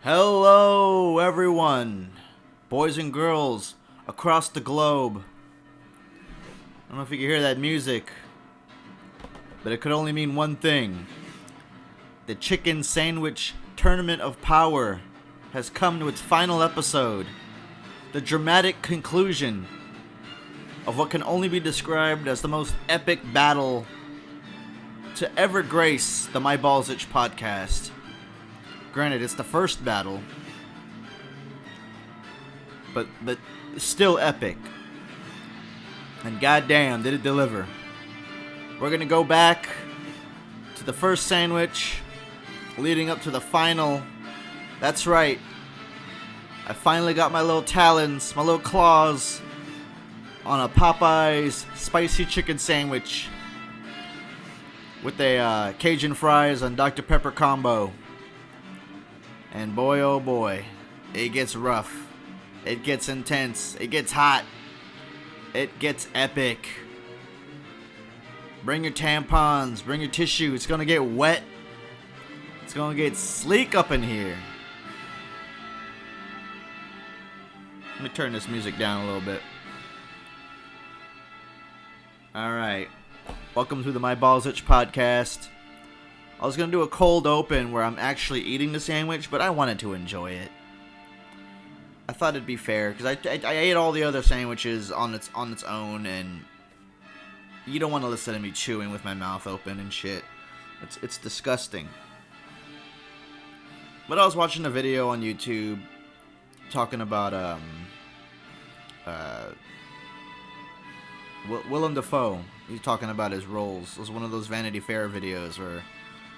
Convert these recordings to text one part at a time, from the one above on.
Hello, everyone, boys and girls across the globe. I don't know if you can hear that music, but it could only mean one thing. The Chicken Sandwich Tournament of Power has come to its final episode. The dramatic conclusion of what can only be described as the most epic battle to ever grace the Maibalzich Podcast. Granted, it's the first battle, but still epic. And goddamn, did it deliver. We're gonna go back to the first sandwich, leading up to the final. That's right. I finally got my little talons, my little claws, on a Popeye's spicy chicken sandwich with a Cajun fries and Dr. Pepper combo. And boy, oh boy, it gets rough. It gets intense. It gets hot. It gets epic. Bring your tampons. Bring your tissue. It's gonna get wet. It's gonna get sleek up in here. Let me turn this music down a little bit. Alright. Welcome to the Maibalzich Podcast. I was going to do a cold open where I'm actually eating the sandwich, but I wanted to enjoy it. I thought it'd be fair, because I ate all the other sandwiches on its own, and you don't want to listen to me chewing with my mouth open and shit. It's disgusting. But I was watching a video on YouTube talking about Willem Dafoe. He's talking about his roles. It was one of those Vanity Fair videos where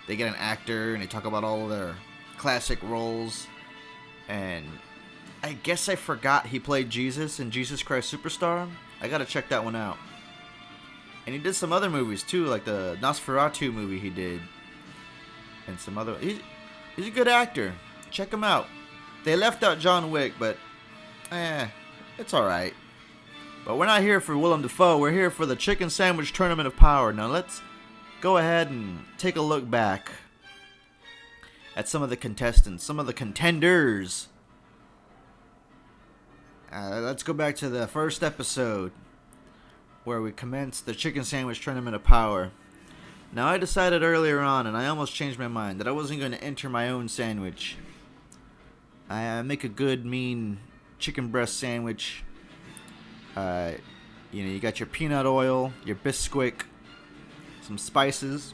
they get an actor and they talk about all of their classic roles. And I guess I forgot he played Jesus in Jesus Christ Superstar. I gotta check that one out. And he did some other movies too, like the Nosferatu movie he did. And some other... He's a good actor. Check him out. They left out John Wick, but... it's alright. But we're not here for Willem Dafoe. We're here for the Chicken Sandwich Tournament of Power. Now let's go ahead and take a look back at some of the contestants, some of the contenders. Let's go back to the first episode where we commenced the Chicken Sandwich Tournament of Power. Now, I decided earlier on, and I almost changed my mind, that I wasn't going to enter my own sandwich. I make a good, mean chicken breast sandwich. You got your peanut oil, your Bisquick, some spices.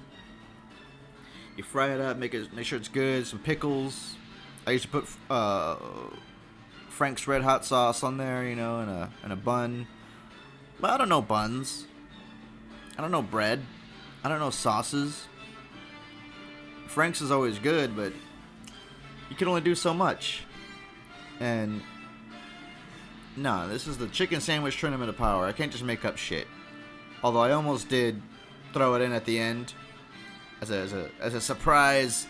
You fry it up, make sure it's good. Some pickles. I used to put Frank's Red Hot sauce on there, in a bun. But I don't know buns. I don't know bread. I don't know sauces. Frank's is always good, but you can only do so much. And no, this is the Chicken Sandwich Tournament of Power. I can't just make up shit. Although I almost did throw it in at the end as a surprise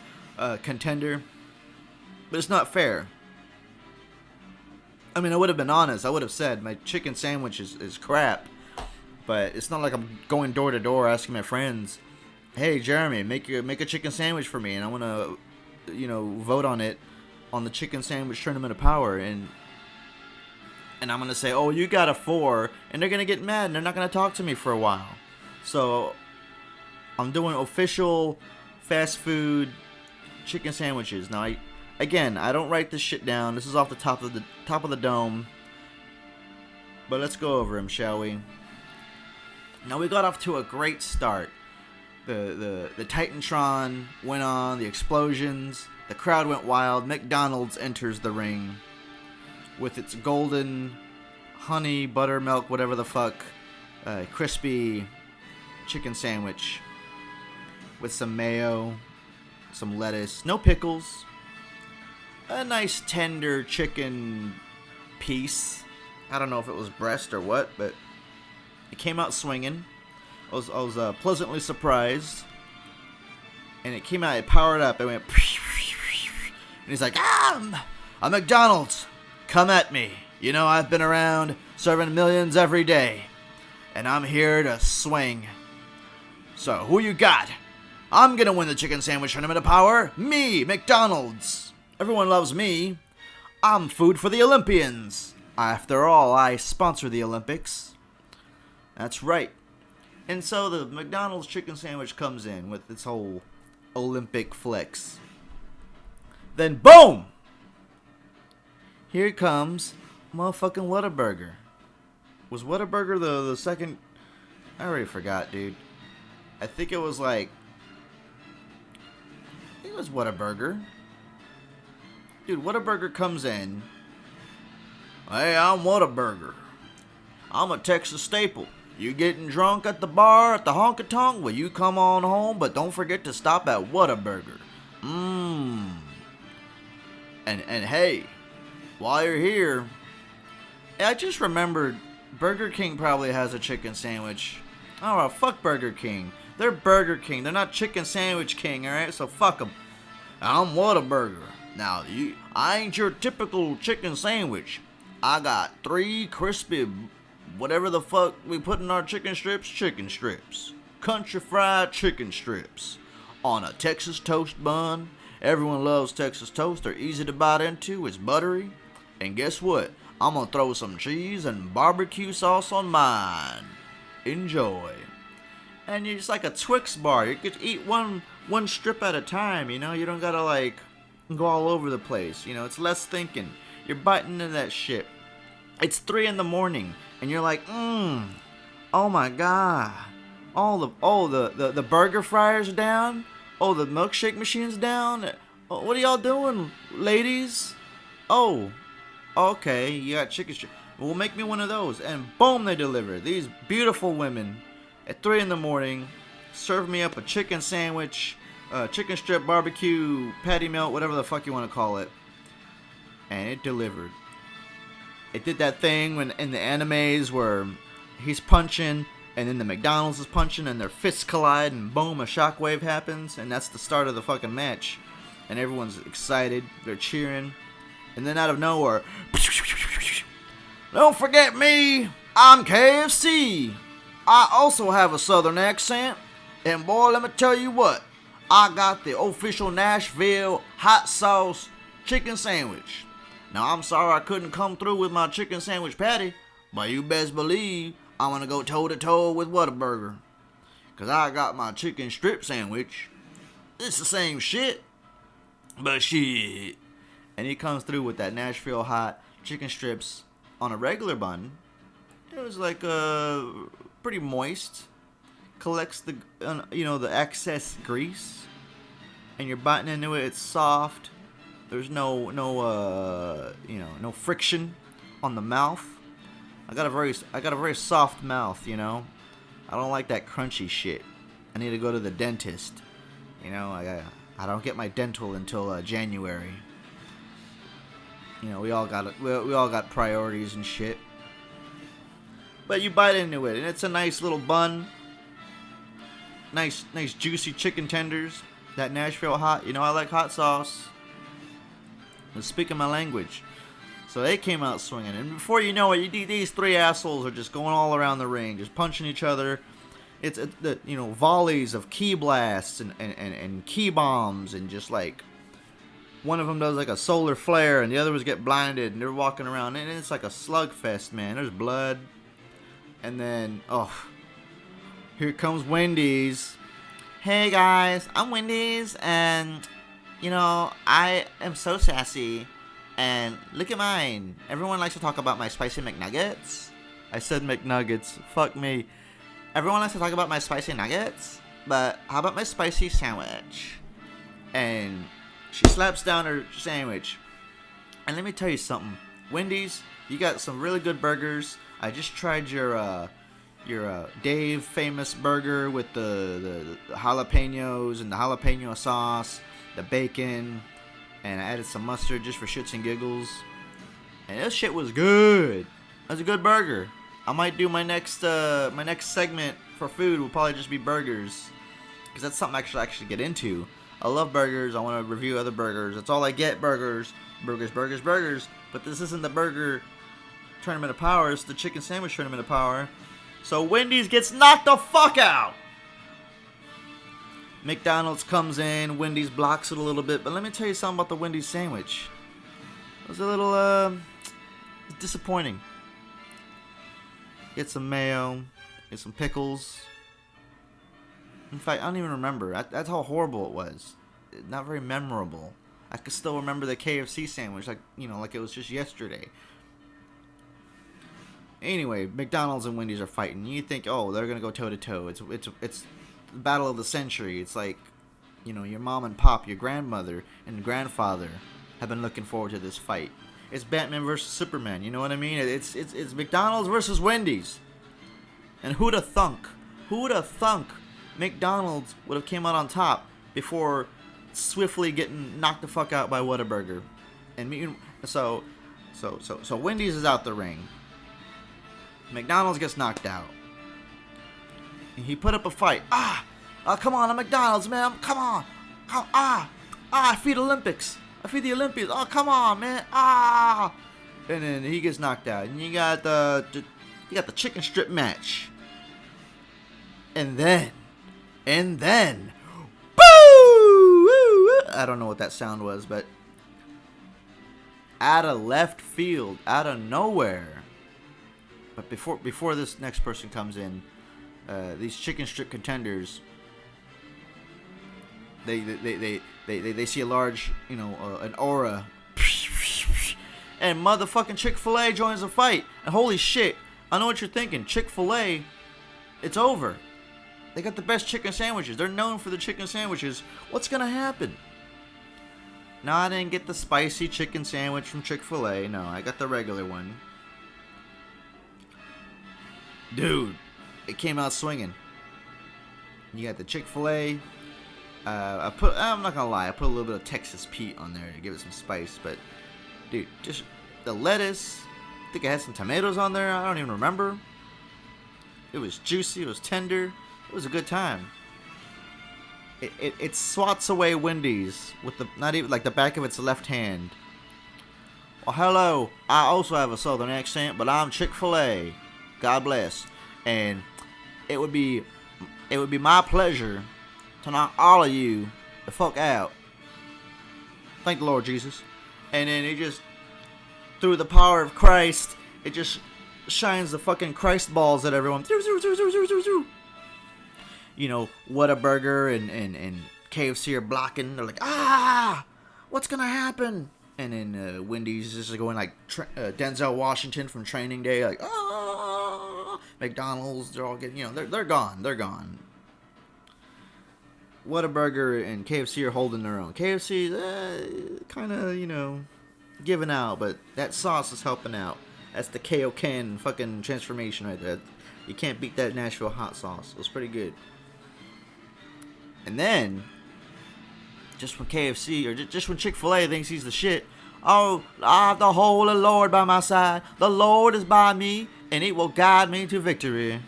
contender, but it's not fair. I mean, I would have been honest. I would have said my chicken sandwich is crap, but it's not like I'm going door to door asking my friends, "Hey, Jeremy, make a chicken sandwich for me, and I want to, vote on it on the Chicken Sandwich Tournament of Power." And I'm going to say, "Oh, you got a 4," and they're going to get mad, and they're not going to talk to me for a while. So I'm doing official fast food chicken sandwiches. Now, I don't write this shit down. This is off the top of the dome. But let's go over them, shall we? Now, we got off to a great start. The Titantron went on, the explosions, the crowd went wild. McDonald's enters the ring with its golden honey, buttermilk, whatever the fuck, crispy chicken sandwich with some mayo, some lettuce, no pickles, a nice tender chicken piece. I don't know if it was breast or what, but it came out swinging. I was pleasantly surprised, and it came out, it powered up, it went, and he's like, I'm McDonald's, come at me. I've been around serving millions every day, and I'm here to swing. So, who you got? I'm gonna win the Chicken Sandwich Tournament of Power. Me, McDonald's. Everyone loves me. I'm food for the Olympians. After all, I sponsor the Olympics. That's right. And so the McDonald's chicken sandwich comes in with its whole Olympic flex. Then boom! Here comes motherfucking Whataburger. Was Whataburger the second? I already forgot, dude. I think it was like... I think it was Whataburger. Dude, Whataburger comes in. Hey, I'm Whataburger. I'm a Texas staple. You getting drunk at the bar at the honky tonk? Well, you come on home, but don't forget to stop at Whataburger. And hey, while you're here, I just remembered Burger King probably has a chicken sandwich. Oh, fuck Burger King. They're Burger King. They're not Chicken Sandwich King, alright? So fuck them. I'm Whataburger. Now, I ain't your typical chicken sandwich. I got 3 crispy, whatever the fuck we put in our chicken strips. Country fried chicken strips. On a Texas toast bun. Everyone loves Texas toast. They're easy to bite into. It's buttery. And guess what? I'm gonna throw some cheese and barbecue sauce on mine. Enjoy. And it's like a Twix bar. You could eat one strip at a time, you know? You don't gotta, like, go all over the place. You know, it's less thinking. You're biting into that shit. It's 3 in the morning, and you're like, oh my god. The burger fryer's down? Oh, the milkshake machine's down? Oh, what are y'all doing, ladies? Oh, okay, you got chicken strip. Well, make me one of those. And boom, they deliver. These beautiful women at 3 in the morning serve me up a chicken sandwich, chicken strip, barbecue, patty melt, whatever the fuck you want to call it. And it delivered. It did that thing when in the animes where he's punching and then the McDonald's is punching and their fists collide and boom, a shockwave happens, and that's the start of the fucking match. And everyone's excited, they're cheering, and then out of nowhere, don't forget me, I'm KFC. I also have a southern accent, and boy, let me tell you what, I got the official Nashville hot sauce chicken sandwich. Now, I'm sorry I couldn't come through with my chicken sandwich patty, but you best believe I'm gonna go toe-to-toe with Whataburger. Cause I got my chicken strip sandwich. It's the same shit, but shit. And he comes through with that Nashville hot chicken strips on a regular bun. It was like pretty moist. Collects the the excess grease, and you're biting into it. It's soft. There's no friction on the mouth. I got a very soft mouth, you know. I don't like that crunchy shit. I need to go to the dentist. You know, I don't get my dental until January. You know, we all got priorities and shit. But you bite into it, and it's a nice little bun. Nice juicy chicken tenders. That Nashville hot. You know, I like hot sauce. I'm speaking my language. So they came out swinging, and before you know it, these 3 assholes are just going all around the ring, just punching each other. It's volleys of key blasts and key bombs, and just like one of them does like a solar flare, and the other ones get blinded, and they're walking around, and it's like a slugfest, man. There's blood, and then here comes Wendy's. Hey guys, I'm Wendy's, and I am so sassy. And look at mine. Everyone likes to talk about my spicy McNuggets. I said McNuggets. Fuck me. Everyone likes to talk about my spicy nuggets. But how about my spicy sandwich? And she slaps down her sandwich. And let me tell you something. Wendy's, you got some really good burgers. I just tried your Dave famous burger with the jalapenos and the jalapeno sauce, the bacon. And I added some mustard just for shits and giggles. And this shit was good. That was a good burger. I might do my next segment for food will probably just be burgers. Because that's something I should actually get into. I love burgers. I want to review other burgers. That's all I get, burgers. Burgers. But this isn't the burger tournament of power. It's the chicken sandwich tournament of power. So Wendy's gets knocked the fuck out. McDonald's comes in, Wendy's blocks it a little bit, but let me tell you something about the Wendy's sandwich. It was a little disappointing. Get some mayo, get some pickles. In fact, I don't even remember. That's how horrible it was. Not very memorable. I can still remember the KFC sandwich, like it was just yesterday. Anyway, McDonald's and Wendy's are fighting. You think, oh, they're gonna go toe to toe. It's the battle of the century. It's like, your mom and pop, your grandmother and grandfather have been looking forward to this fight. It's Batman versus Superman. You know what I mean? It's McDonald's versus Wendy's. And who'd have thunk? McDonald's would have came out on top before swiftly getting knocked the fuck out by Whataburger. And so Wendy's is out the ring. McDonald's gets knocked out. And he put up a fight. Come on, I'm McDonald's, man. Come on. I feed Olympics. I feed the Olympians. Oh, come on, man. And then he gets knocked out. And you got the chicken strip match. And then, boo! I don't know what that sound was, but out of left field, out of nowhere. But before this next person comes in, these chicken strip contenders, they see a large, an aura, and motherfucking Chick-fil-A joins the fight. And holy shit, I know what you're thinking. Chick-fil-A, it's over. They got the best chicken sandwiches. They're known for the chicken sandwiches. What's gonna happen? No, I didn't get the spicy chicken sandwich from Chick-fil-A. No, I got the regular one. Dude, it came out swinging. You got the Chick-fil-A. I'm not gonna lie, I put a little bit of Texas Pete on there to give it some spice. But, dude, just the lettuce. I think I had some tomatoes on there. I don't even remember. It was juicy. It was tender. It was a good time. It swats away Wendy's with not even the back of its left hand. Well, hello. I also have a southern accent, but I'm Chick-fil-A. God bless. And it would be my pleasure to knock all of you the fuck out. Thank the Lord Jesus. And then it just, through the power of Christ, it just shines the fucking Christ balls at everyone. Whataburger and KFC are blocking. They're like, what's gonna happen? And then Wendy's is just going like Denzel Washington from Training Day, like, McDonald's, they're all getting, they're gone. They're gone. Whataburger and KFC are holding their own. KFC, kind of, giving out, but that sauce is helping out. That's the K.O.Can fucking transformation right there. You can't beat that Nashville hot sauce. It was pretty good. And then, just when KFC, or just when Chick-fil-A thinks he's the shit, I have the Holy Lord by my side. The Lord is by me, and it will guide me to victory.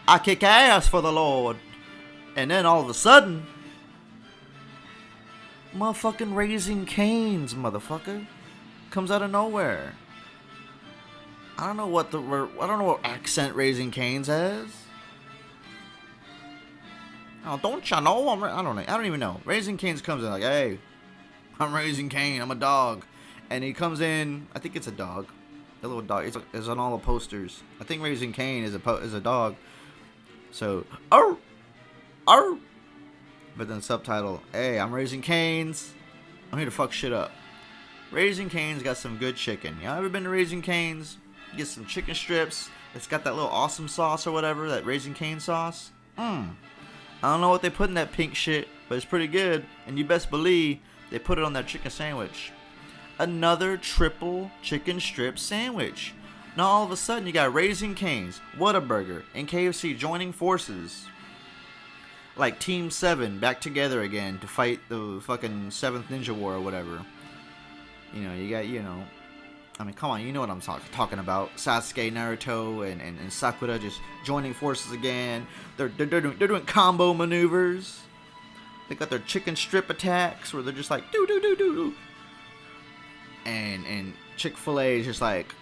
I kick ass for the Lord. And then all of a sudden, motherfucking Raising Cane's, motherfucker, comes out of nowhere. I don't know what accent Raising Cane's has. Oh, don't you know? I don't even know. Raising Cane's comes in like, hey, I'm Raising Cane. I'm a dog. And he comes in, I think it's a dog. A little dog. It's on all the posters. I think Raising Cane is a dog. So, arr. But then subtitle, hey, I'm Raising Cane's. I'm here to fuck shit up. Raising Cane's got some good chicken. Y'all ever been to Raising Cane's? You get some chicken strips. It's got that little awesome sauce or whatever, that Raising Cane sauce. I don't know what they put in that pink shit, but it's pretty good. And you best believe they put it on that chicken sandwich. Another triple chicken strip sandwich. Now all of a sudden you got Raising Cane's, Whataburger, and KFC joining forces. Like Team 7 back together again to fight the fucking 7th Ninja War or whatever. You got, I mean, come on, you know what I'm talking about. Sasuke, Naruto, and Sakura just joining forces again. They're doing combo maneuvers. They got their chicken strip attacks where they're just like do. And Chick-fil-A is just like,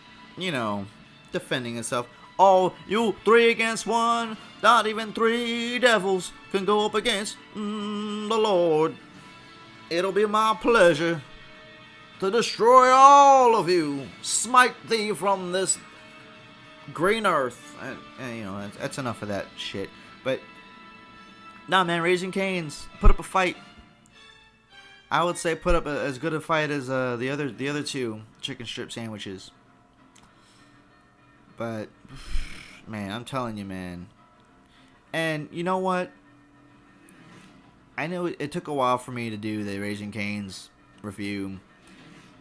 defending itself. Oh, you 3 against 1. Not even 3 devils can go up against the Lord. It'll be my pleasure to destroy all of you. Smite thee from this green earth. And you know, that's enough of that shit. But, nah, man, Raising Cane's put up a fight. I would say put up as good a fight as the other 2 chicken strip sandwiches. But, man, I'm telling you, man. And you know what? I know it took a while for me to do the Raising Cane's review.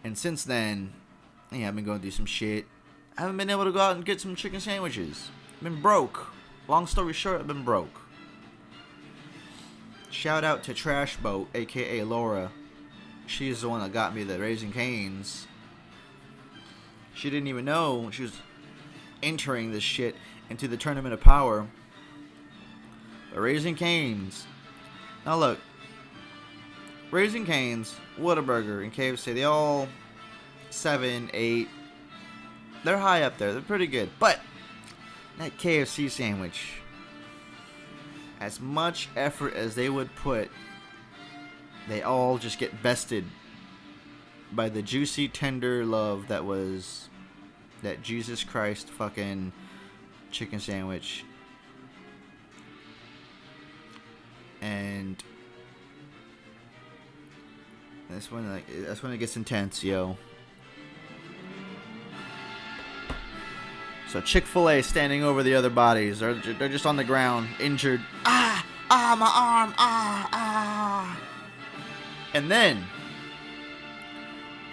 And since then, yeah, I've been going through some shit. I haven't been able to go out and get some chicken sandwiches. I've been broke. Long story short, I've been broke. Shout out to Trash Boat, a.k.a. Laura. She's the one that got me the Raising Cane's. She didn't even know she was entering this shit into the Tournament of Power. But Raising Cane's. Now look. Raising Cane's, Whataburger, and KFC, they all 7, 8. They're high up there. They're pretty good. But that KFC sandwich, as much effort as they would put, they all just get bested by the juicy, tender love that was that Jesus Christ fucking chicken sandwich. And that's when it gets intense, yo. So Chick-fil-A standing over the other bodies. They're just on the ground, injured. My arm. And then,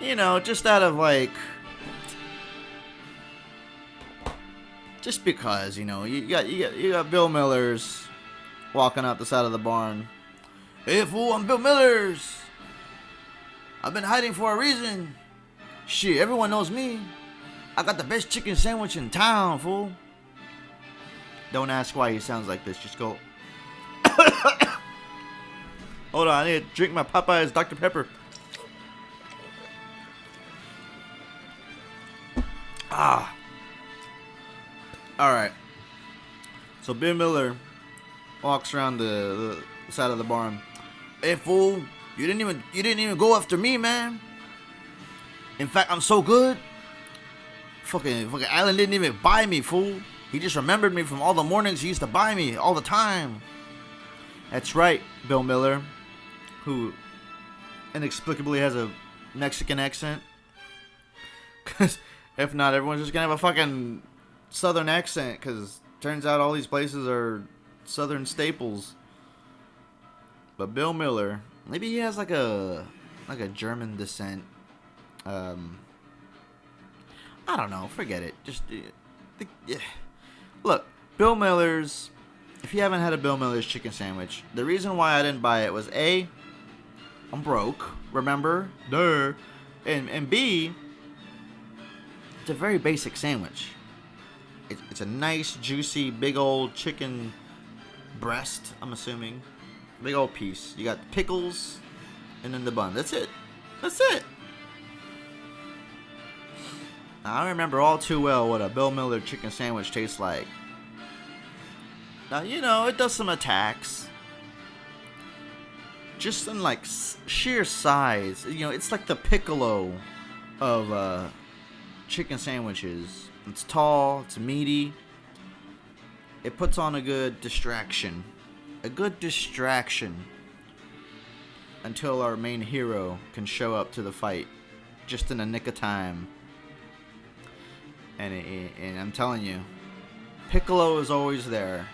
you know, just out of like, just because, you know, you got Bill Millers walking out the side of the barn. Hey fool, I'm Bill Millers. I've been hiding for a reason. Shit, everyone knows me. I got the best chicken sandwich in town, fool. Don't ask why he sounds like this. Just go. Hold on, I need to drink my Popeye's Dr. Pepper. Alright. So Bill Miller walks around the side of the barn. Hey fool, you didn't even go after me, man. In fact, I'm so good. Fucking Alan didn't even buy me, fool. He just remembered me from all the mornings he used to buy me all the time. That's right, Bill Miller, who inexplicably has a Mexican accent. Because if not, everyone's just gonna have a fucking southern accent. Because turns out all these places are southern staples. But Bill Miller, maybe he has like a German descent. I don't know. Forget it. Just look, Bill Miller's. If you haven't had a Bill Miller's chicken sandwich, the reason why I didn't buy it was A, I'm broke. Remember? Duh. And B, it's a very basic sandwich. It's a nice, juicy, big old chicken breast, I'm assuming. Big old piece. You got pickles and then the bun. That's it. That's it. Now, I remember all too well what a Bill Miller chicken sandwich tastes like. Now, you know, it does some attacks. Just in, like, sheer size. You know, it's like the Piccolo of chicken sandwiches. It's tall. It's meaty. It puts on a good distraction. A good distraction. Until our main hero can show up to the fight. Just in a nick of time. And I'm telling you, Piccolo is always there.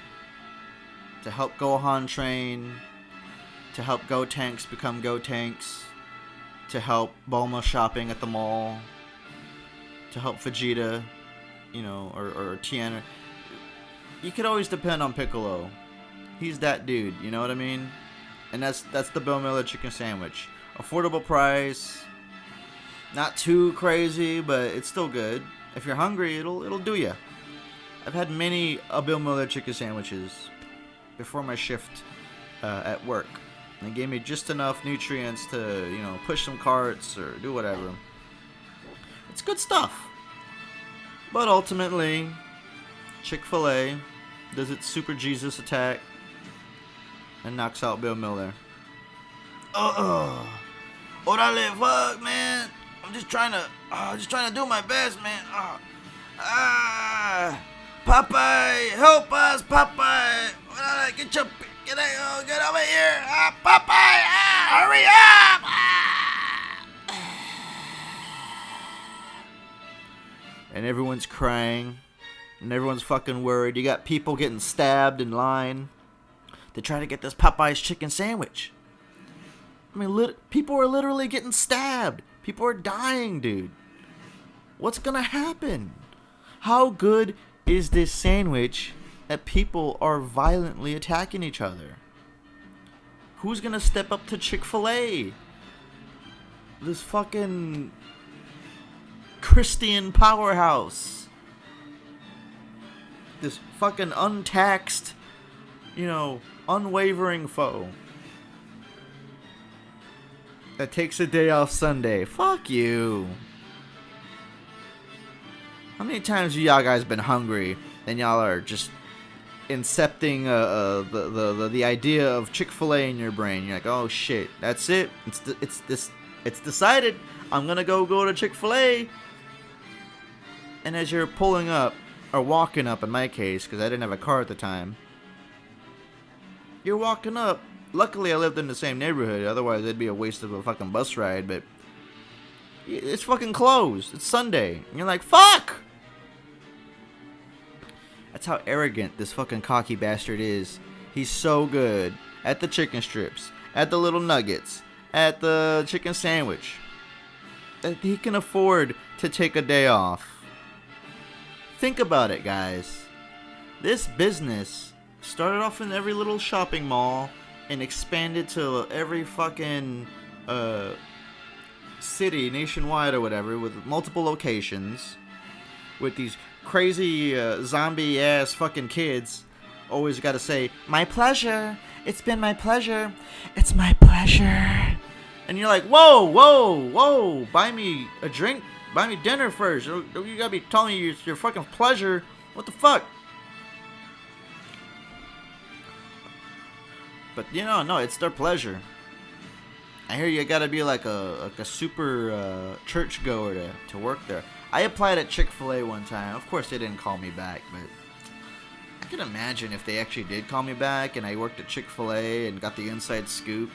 To help Gohan train, to help Gotenks become Gotenks, to help Bulma shopping at the mall, to help Vegeta, you know, or Tien. You could always depend on Piccolo. He's that dude, you know what I mean? And that's the Bill Miller chicken sandwich. Affordable price, not too crazy, but it's still good. If you're hungry, it'll do you. I've had many Bill Miller chicken sandwiches before my shift at work. They gave me just enough nutrients to, you know, push some carts or do whatever. It's good stuff. But ultimately, Chick-fil-A does its Super Jesus attack and knocks out Bill Miller. Orale, fuck, man. I'm just trying to do my best, man. Popeye, help us, Popeye. Get over here. Popeye, hurry up. And everyone's crying. And everyone's fucking worried. You got people getting stabbed in line to try to get this Popeye's chicken sandwich. I mean, people are literally getting stabbed. People are dying, dude. What's gonna happen? How good is this sandwich that people are violently attacking each other? Who's gonna step up to Chick-fil-A? This fucking Christian powerhouse. This fucking untaxed, unwavering foe that takes a day off Sunday. Fuck you. How many times have y'all guys been hungry and y'all are just incepting the idea of Chick-fil-A in your brain? You're like, oh shit, that's it. It's decided. I'm gonna go to Chick-fil-A. And as you're pulling up, or walking up in my case, because I didn't have a car at the time, you're walking up. Luckily, I lived in the same neighborhood. Otherwise, it'd be a waste of a fucking bus ride. But it's fucking closed. It's Sunday. And you're like, fuck! That's how arrogant this fucking cocky bastard is. He's so good at the chicken strips, at the little nuggets, at the chicken sandwich, that he can afford to take a day off. Think about it, guys. This business started off in every little shopping mall and expanded to every fucking city nationwide or whatever, with multiple locations, with these crazy zombie ass fucking kids always gotta say, my pleasure, it's been my pleasure, it's my pleasure. And you're like, whoa, buy me a drink, buy me dinner first. You gotta be telling me it's your fucking pleasure. What the fuck? But no, it's their pleasure. I hear you gotta be like a super church goer to work there. I applied at Chick-fil-A one time. Of course, they didn't call me back, but I can imagine if they actually did call me back and I worked at Chick-fil-A and got the inside scoop.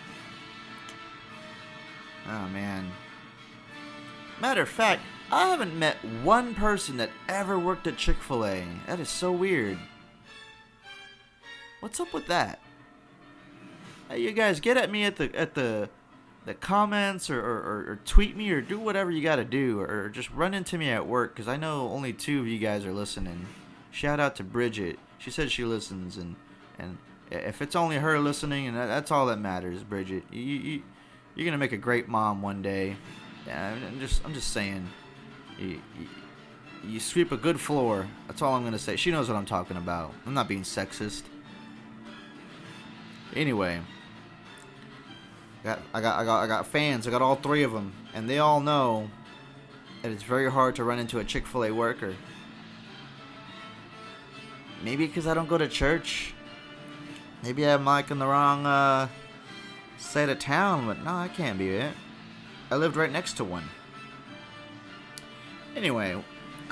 Oh, man. Matter of fact, I haven't met one person that ever worked at Chick-fil-A. That is so weird. What's up with that? Hey, you guys, get at me at the comments or tweet me or do whatever you gotta do, or just run into me at work, because I know only 2 of you guys are listening. Shout out to Bridget. She said she listens, and if it's only her listening, and that's all that matters, Bridget. You're gonna make a great mom one day. Yeah, I'm just saying. You sweep a good floor. That's all I'm gonna say. She knows what I'm talking about. I'm not being sexist. Anyway. I got fans. I got all 3 of them, and they all know that it's very hard to run into a Chick-fil-A worker. Maybe because I don't go to church. Maybe I'm like in the wrong side of town, but no, that can't be it. I lived right next to one. Anyway,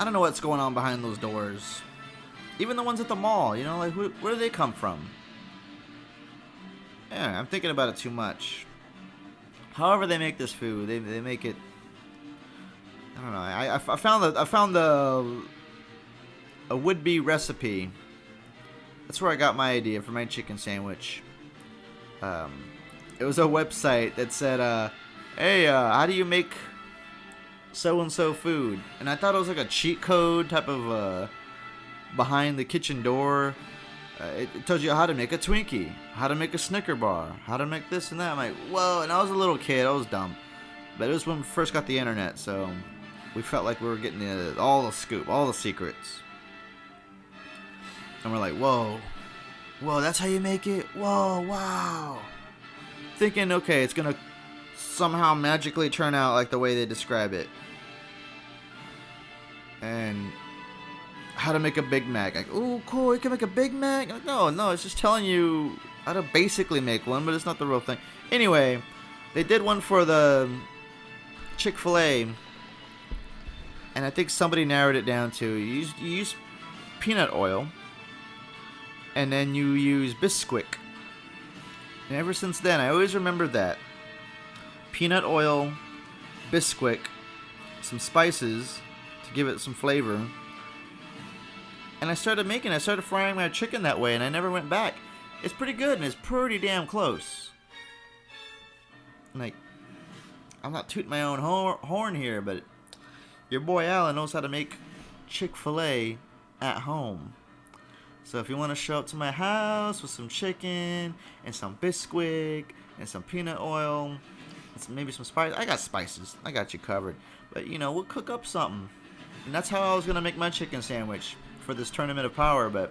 I don't know what's going on behind those doors. Even the ones at the mall, like where do they come from? Yeah, I'm thinking about it too much. However they make this food, they make it. I don't know. I found a would-be recipe. That's where I got my idea for my chicken sandwich. It was a website that said, "Hey, how do you make so-and-so food?" And I thought it was like a cheat code type of behind the kitchen door. It tells you how to make a Twinkie, how to make a Snicker bar, how to make this and that. I'm like, whoa, and I was a little kid, I was dumb. But it was when we first got the internet, so we felt like we were getting all the scoop, all the secrets. And we're like, whoa, that's how you make it? Whoa, wow. Thinking, okay, it's going to somehow magically turn out like the way they describe it. And how to make a Big Mac. Like, ooh, cool, you can make a Big Mac? Like, no, it's just telling you how to basically make one, but it's not the real thing. Anyway, they did one for the Chick-fil-A, and I think somebody narrowed it down to you use peanut oil, and then you use Bisquick. And ever since then, I always remembered that. Peanut oil, Bisquick, some spices to give it some flavor. And I started frying my chicken that way, and I never went back. It's pretty good, and it's pretty damn close. Like, I'm not tooting my own horn here, but your boy Alan knows how to make Chick-fil-A at home. So if you want to show up to my house with some chicken and some Bisquick and some peanut oil, and maybe some spice, I got spices. I got you covered. But, we'll cook up something. And that's how I was going to make my chicken sandwich for this Tournament of Power, but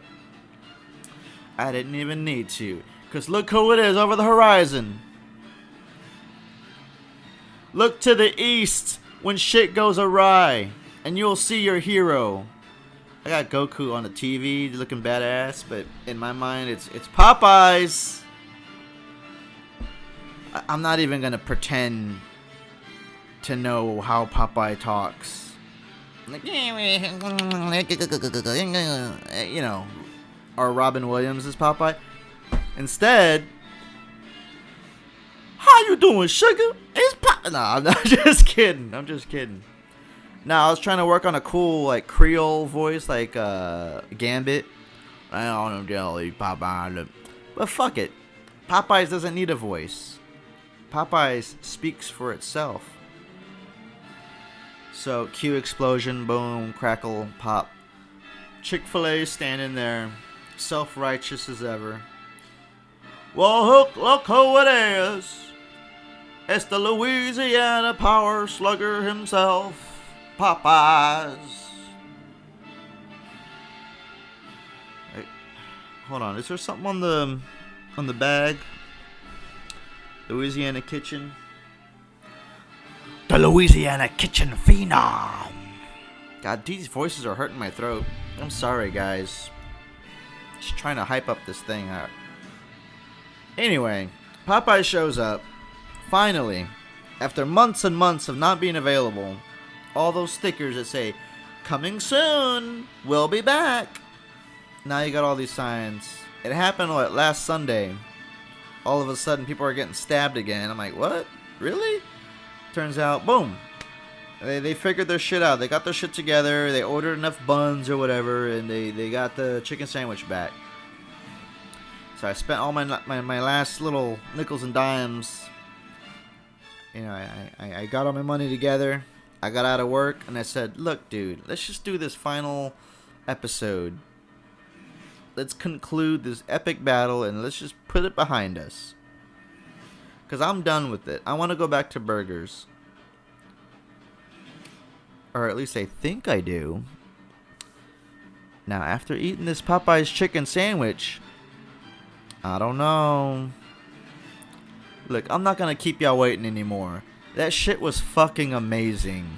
I didn't even need to. Because look who it is over the horizon. Look to the east when shit goes awry, and you'll see your hero. I got Goku on the TV looking badass, but in my mind it's Popeyes. I'm not even going to pretend to know how Popeye talks. Like, or Robin Williams is Popeye. Instead, how you doing, sugar? It's Popeye. No, I'm just kidding. No, I was trying to work on a cool, like, Creole voice, like, Gambit. I don't know, Popeye. But fuck it. Popeyes doesn't need a voice. Popeyes speaks for itself. So, cue explosion, boom, crackle, pop. Chick-fil-A standing there, self-righteous as ever. Well, look who it is. It's the Louisiana power slugger himself, Popeyes. Hey, hold on, is there something on the bag? Louisiana Kitchen. The Louisiana Kitchen Phenom. God, these voices are hurting my throat. I'm sorry, guys. Just trying to hype up this thing. Anyway, Popeye shows up. Finally, after months and months of not being available, all those stickers that say, "Coming soon, we'll be back." Now you got all these signs. It happened last Sunday. All of a sudden, people are getting stabbed again. I'm like, what? Really? Turns out, boom. They figured their shit out. They got their shit together. They ordered enough buns or whatever, and they got the chicken sandwich back. So I spent all my last little nickels and dimes. I got all my money together. I got out of work, and I said, look, dude, let's just do this final episode. Let's conclude this epic battle, and let's just put it behind us. Because I'm done with it. I want to go back to burgers. Or at least I think I do. Now, after eating this Popeye's chicken sandwich, I don't know. Look, I'm not going to keep y'all waiting anymore. That shit was fucking amazing.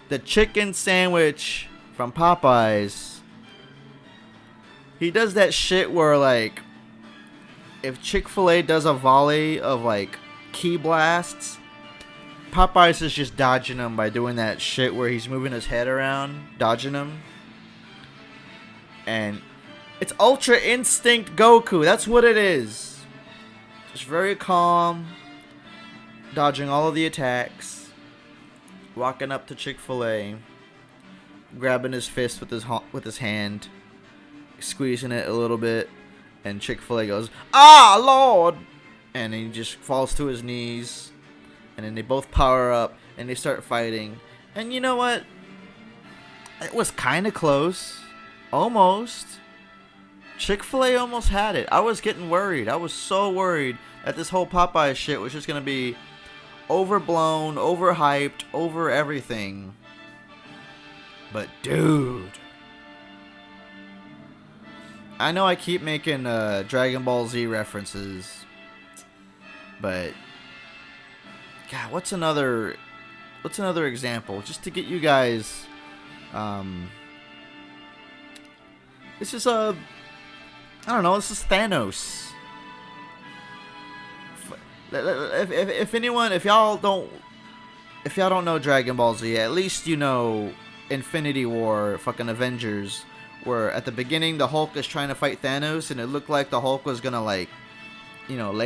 The chicken sandwich from Popeyes. He does that shit where, like, if Chick-fil-A does a volley of, like, key blasts, Popeyes is just dodging them by doing that shit where he's moving his head around, dodging them. And it's Ultra Instinct Goku. That's what it is. Just very calm, dodging all of the attacks, walking up to Chick-fil-A, grabbing his fist with his hand, squeezing it a little bit, and Chick-fil-A goes, "Ah, Lord!" And he just falls to his knees, and then they both power up, and they start fighting. And you know what? It was kind of close. Almost. Chick-fil-A almost had it. I was getting worried. I was so worried that this whole Popeye shit was just going to be overblown, overhyped, over everything. But dude, I know I keep making Dragon Ball Z references, but God, what's another example just to get you guys This is I don't know. This is Thanos. If y'all don't know Dragon Ball Z, at least you know Infinity War, fucking Avengers, where at the beginning the Hulk is trying to fight Thanos, and it looked like the Hulk was gonna lay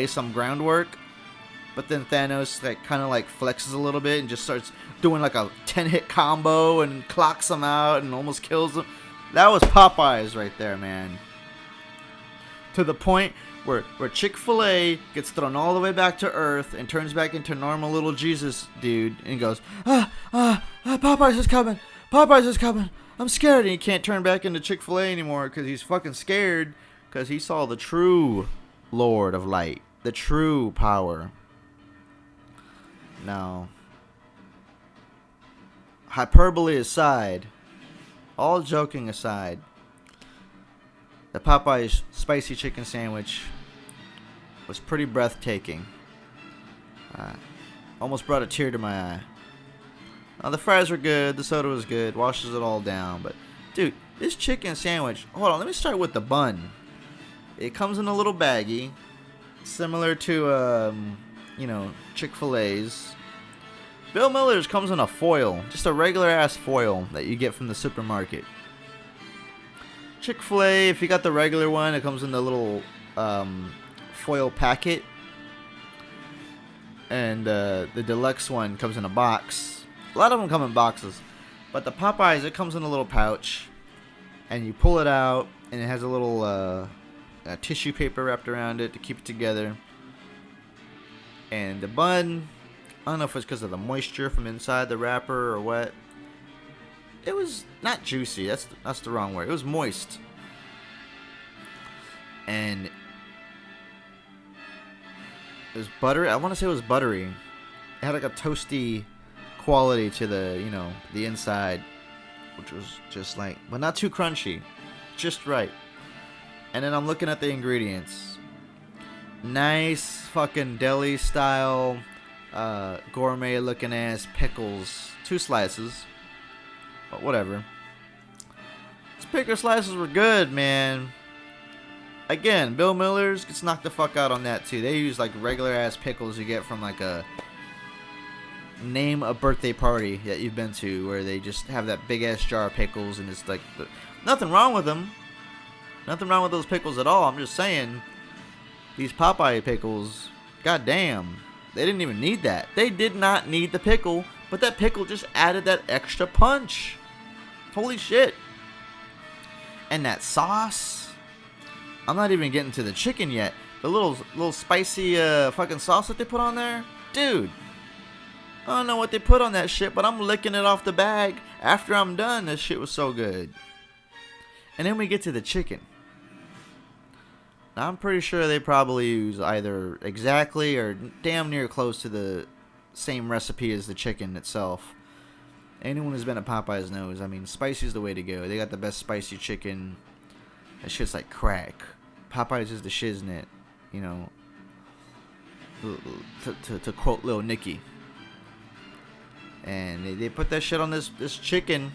some groundwork, but then Thanos kind of flexes a little bit and just starts doing like a 10-hit combo and clocks him out and almost kills him. That was Popeye's right there, man. To the point where Chick-fil-A gets thrown all the way back to Earth and turns back into normal little Jesus dude and goes, Popeye's is coming. Popeye's is coming. I'm scared. And he can't turn back into Chick-fil-A anymore because he's fucking scared because he saw the true Lord of Light, the true power. Now, hyperbole aside, all joking aside, the Popeye's spicy chicken sandwich was pretty breathtaking. Almost brought a tear to my eye. Now, the fries were good, the soda was good, washes it all down. But, dude, this chicken sandwich, hold on, let me start with the bun. It comes in a little baggie, similar to, Chick-fil-A's. Bill Miller's comes in a foil, just a regular ass foil that you get from the supermarket. Chick-fil-A, if you got the regular one, it comes in the little foil packet. And the deluxe one comes in a box. A lot of them come in boxes. But the Popeyes, it comes in a little pouch. And you pull it out, and it has a little tissue paper wrapped around it to keep it together. And the bun, I don't know if it's because of the moisture from inside the wrapper or what. It was not juicy. That's the wrong word. It was moist. And it was buttery. I want to say it was buttery. It had like a toasty quality to the inside, which was just but not too crunchy, just right. And then I'm looking at the ingredients. Nice fucking deli style, gourmet looking ass pickles. 2 slices. But whatever. These pickle slices were good, man. Again, Bill Miller's gets knocked the fuck out on that too. They use regular ass pickles you get from name a birthday party that you've been to, where they just have that big ass jar of pickles, and it's nothing wrong with them. Nothing wrong with those pickles at all. I'm just saying, these Popeye pickles, goddamn, they didn't even need that. They did not need the pickle, but that pickle just added that extra punch. Holy shit. And that sauce. I'm not even getting to the chicken yet. The little spicy fucking sauce that they put on there. Dude. I don't know what they put on that shit, but I'm licking it off the bag after I'm done. This shit was so good. And then we get to the chicken. Now, I'm pretty sure they probably use either exactly or damn near close to the same recipe as the chicken itself. Anyone who's been at Popeyes knows. I mean, spicy is the way to go. They got the best spicy chicken. That shit's like crack. Popeyes is the shiznit, to quote Lil Nicky. And they put that shit on this chicken.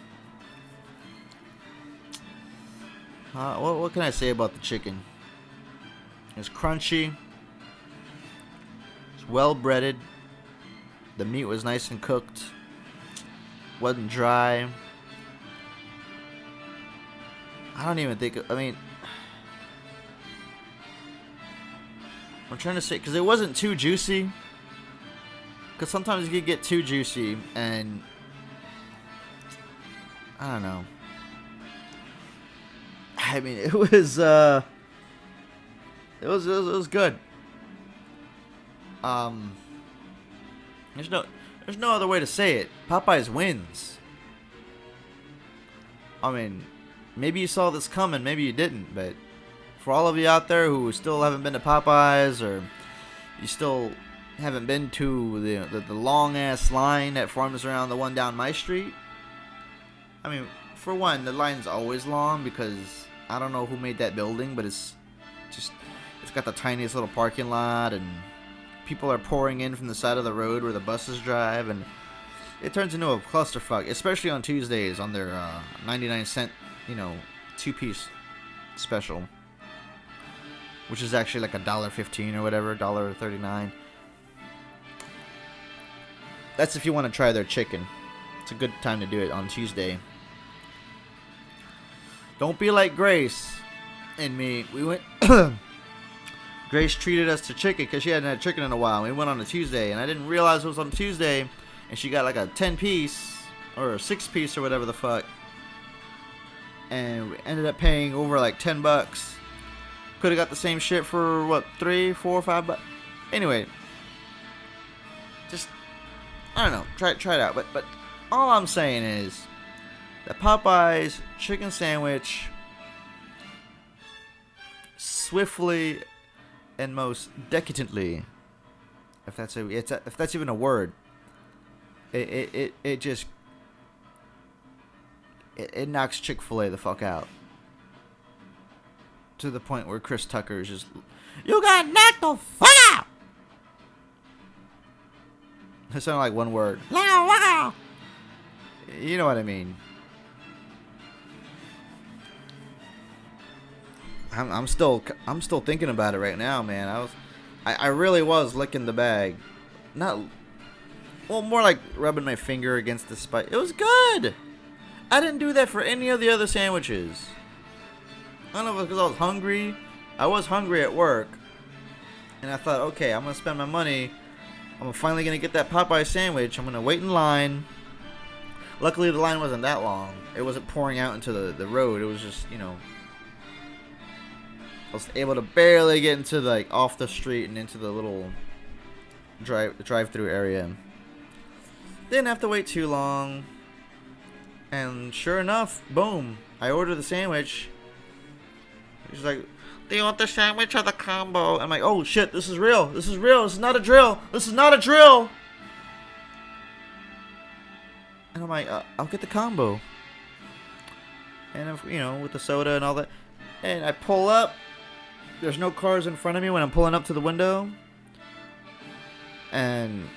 What can I say about the chicken? It's crunchy. It's well breaded. The meat was nice and cooked. Wasn't dry. I don't even think... I'm trying to say... Because it wasn't too juicy. Because sometimes you can get too juicy. And... I don't know. I mean, it was... It was good. There's no other way to say it. Popeyes wins. I mean... Maybe you saw this coming, maybe you didn't, but for all of you out there who still haven't been to Popeyes, or you still haven't been to the long-ass line that forms around the one down my street, I mean, for one, the line's always long because I don't know who made that building, but it's got the tiniest little parking lot, and people are pouring in from the side of the road where the buses drive, and it turns into a clusterfuck, especially on Tuesdays on their 99-cent 2-piece special, which is actually like $1.15 or whatever, $1.39. That's if you want to try their chicken. It's a good time to do it on Tuesday. Don't be like Grace and me. We went. Grace treated us to chicken because she hadn't had chicken in a while. We went on a Tuesday, and I didn't realize it was on Tuesday. And she got like a 10-piece or a 6-piece or whatever the fuck. And we ended up paying over like $10. Could have got the same shit for what, $3, $4, $5. Anyway, just I don't know. Try it out. But all I'm saying is that Popeye's chicken sandwich swiftly and most decadently, if that's even a word, it just knocks Chick-fil-A the fuck out, to the point where Chris Tucker is just, you got knocked the fuck out. It sounded like one word. You know what I mean. I'm still thinking about it right now, man. I really was licking the bag, more like rubbing my finger against the spice. It was good. I didn't do that for any of the other sandwiches. I don't know if it was because I was hungry. I was hungry at work, and I thought, okay, I'm gonna spend my money. I'm finally gonna get that Popeye sandwich. I'm gonna wait in line. Luckily, the line wasn't that long. It wasn't pouring out into the road. It was just, I was able to barely get into off the street and into the little drive-through area. Didn't have to wait too long. And sure enough, boom, I ordered the sandwich. She's like, do you want the sandwich or the combo? I'm like, oh shit, this is real. This is real. This is not a drill. This is not a drill. And I'm like, I'll get the combo. And, with the soda and all that. And I pull up. There's no cars in front of me when I'm pulling up to the window. And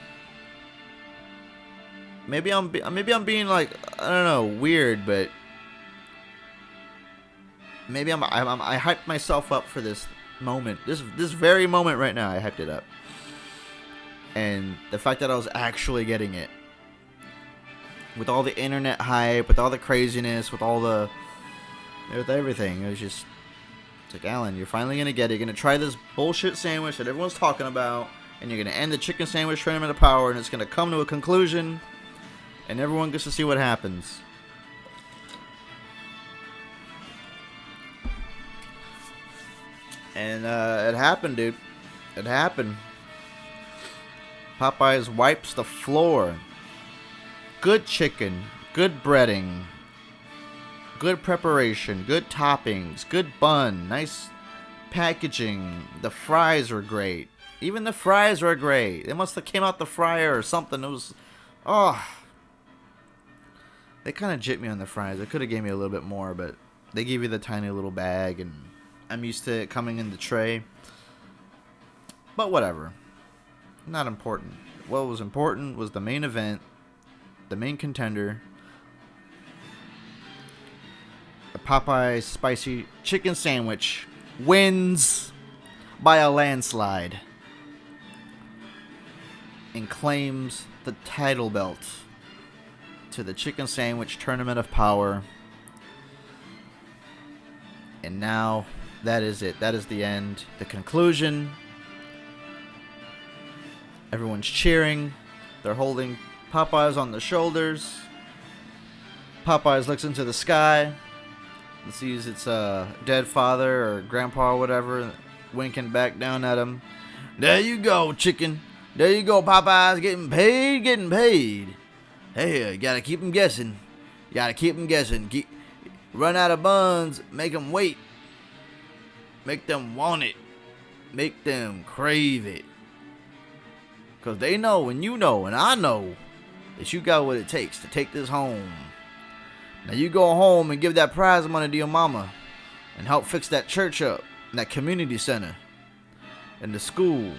maybe I'm being I don't know, weird, but maybe I hyped myself up for this moment. This very moment right now, I hyped it up. And the fact that I was actually getting it, with all the internet hype, with all the craziness, with everything, it was just, it's like, Alan, you're finally gonna get it. You're gonna try this bullshit sandwich that everyone's talking about, and you're gonna end the chicken sandwich tournament of power, and it's gonna come to a conclusion, and everyone gets to see what happens. And it happened, dude. It happened. Popeyes wipes the floor. Good chicken, good breading, good preparation, good toppings, good bun, nice packaging. The fries were great. Even the fries were great. They must have came out the fryer or something. It was, they kind of jipped me on the fries. They could have gave me a little bit more, but they gave you the tiny little bag, and I'm used to it coming in the tray. But whatever. Not important. What was important was the main event. The main contender, the Popeye spicy chicken sandwich, wins by a landslide and claims the title belt to the chicken sandwich tournament of power. And now that is it. That is the end. The conclusion. Everyone's cheering. They're holding Popeye's on the shoulders. Popeye's looks into the sky and sees its dead father or grandpa or whatever winking back down at him. There you go, chicken. There you go, Popeye's getting paid. Hey, you gotta keep them guessing. Run out of buns, make them wait. Make them want it. Make them crave it. Because they know and you know and I know that you got what it takes to take this home. Now you go home and give that prize money to your mama and help fix that church up, and that community center, and the school,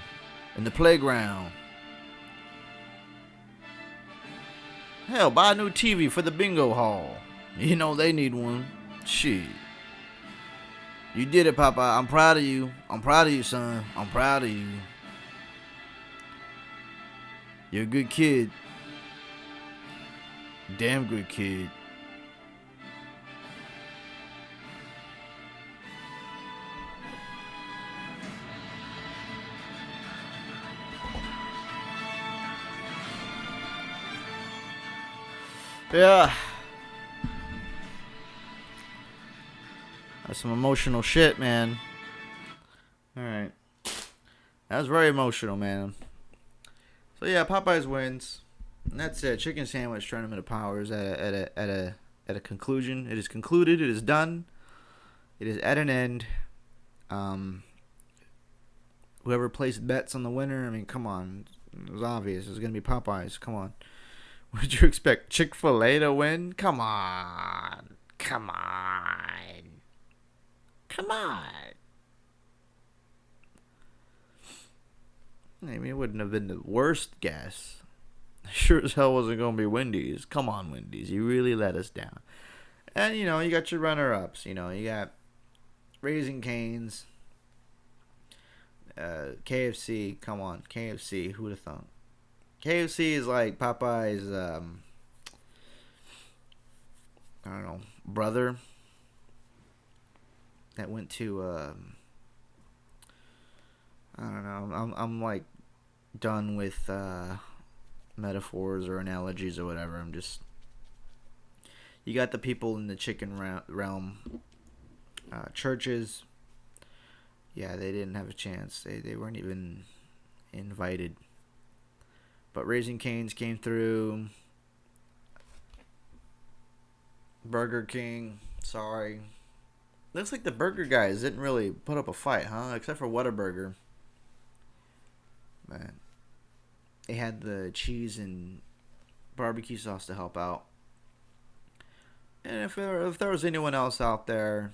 and the playground. Hell, buy a new TV for the bingo hall. You know they need one. Shit. You did it, Popeye. I'm proud of you. I'm proud of you, son. I'm proud of you. You're a good kid. Damn good kid. Yeah. That's some emotional shit, man. Alright. That was very emotional, man. So yeah, Popeyes wins. And that's it. Chicken Sandwich Tournament of Powers at a conclusion. It is concluded. It is done. It is at an end. Whoever placed bets on the winner, I mean, come on. It was obvious. It was going to be Popeyes. Come on. What did you expect? Chick-fil-A to win? Come on. Come on. Come on. I mean, it wouldn't have been the worst guess. Sure as hell wasn't going to be Wendy's. Come on, Wendy's. You really let us down. And, you know, you got your runner-ups. You know, you got Raising Cane's, KFC. Come on, KFC. Who would have thought? KFC is like Popeye's, I don't know, brother that went to, I don't know. I'm like done with metaphors or analogies or whatever. I'm just, you got the people in the chicken realm, churches. Yeah, they didn't have a chance. They weren't even invited. But Raising Cane's came through. Burger King, sorry. Looks like the burger guys didn't really put up a fight, huh? Except for Whataburger. But they had the cheese and barbecue sauce to help out. And if there was anyone else out there,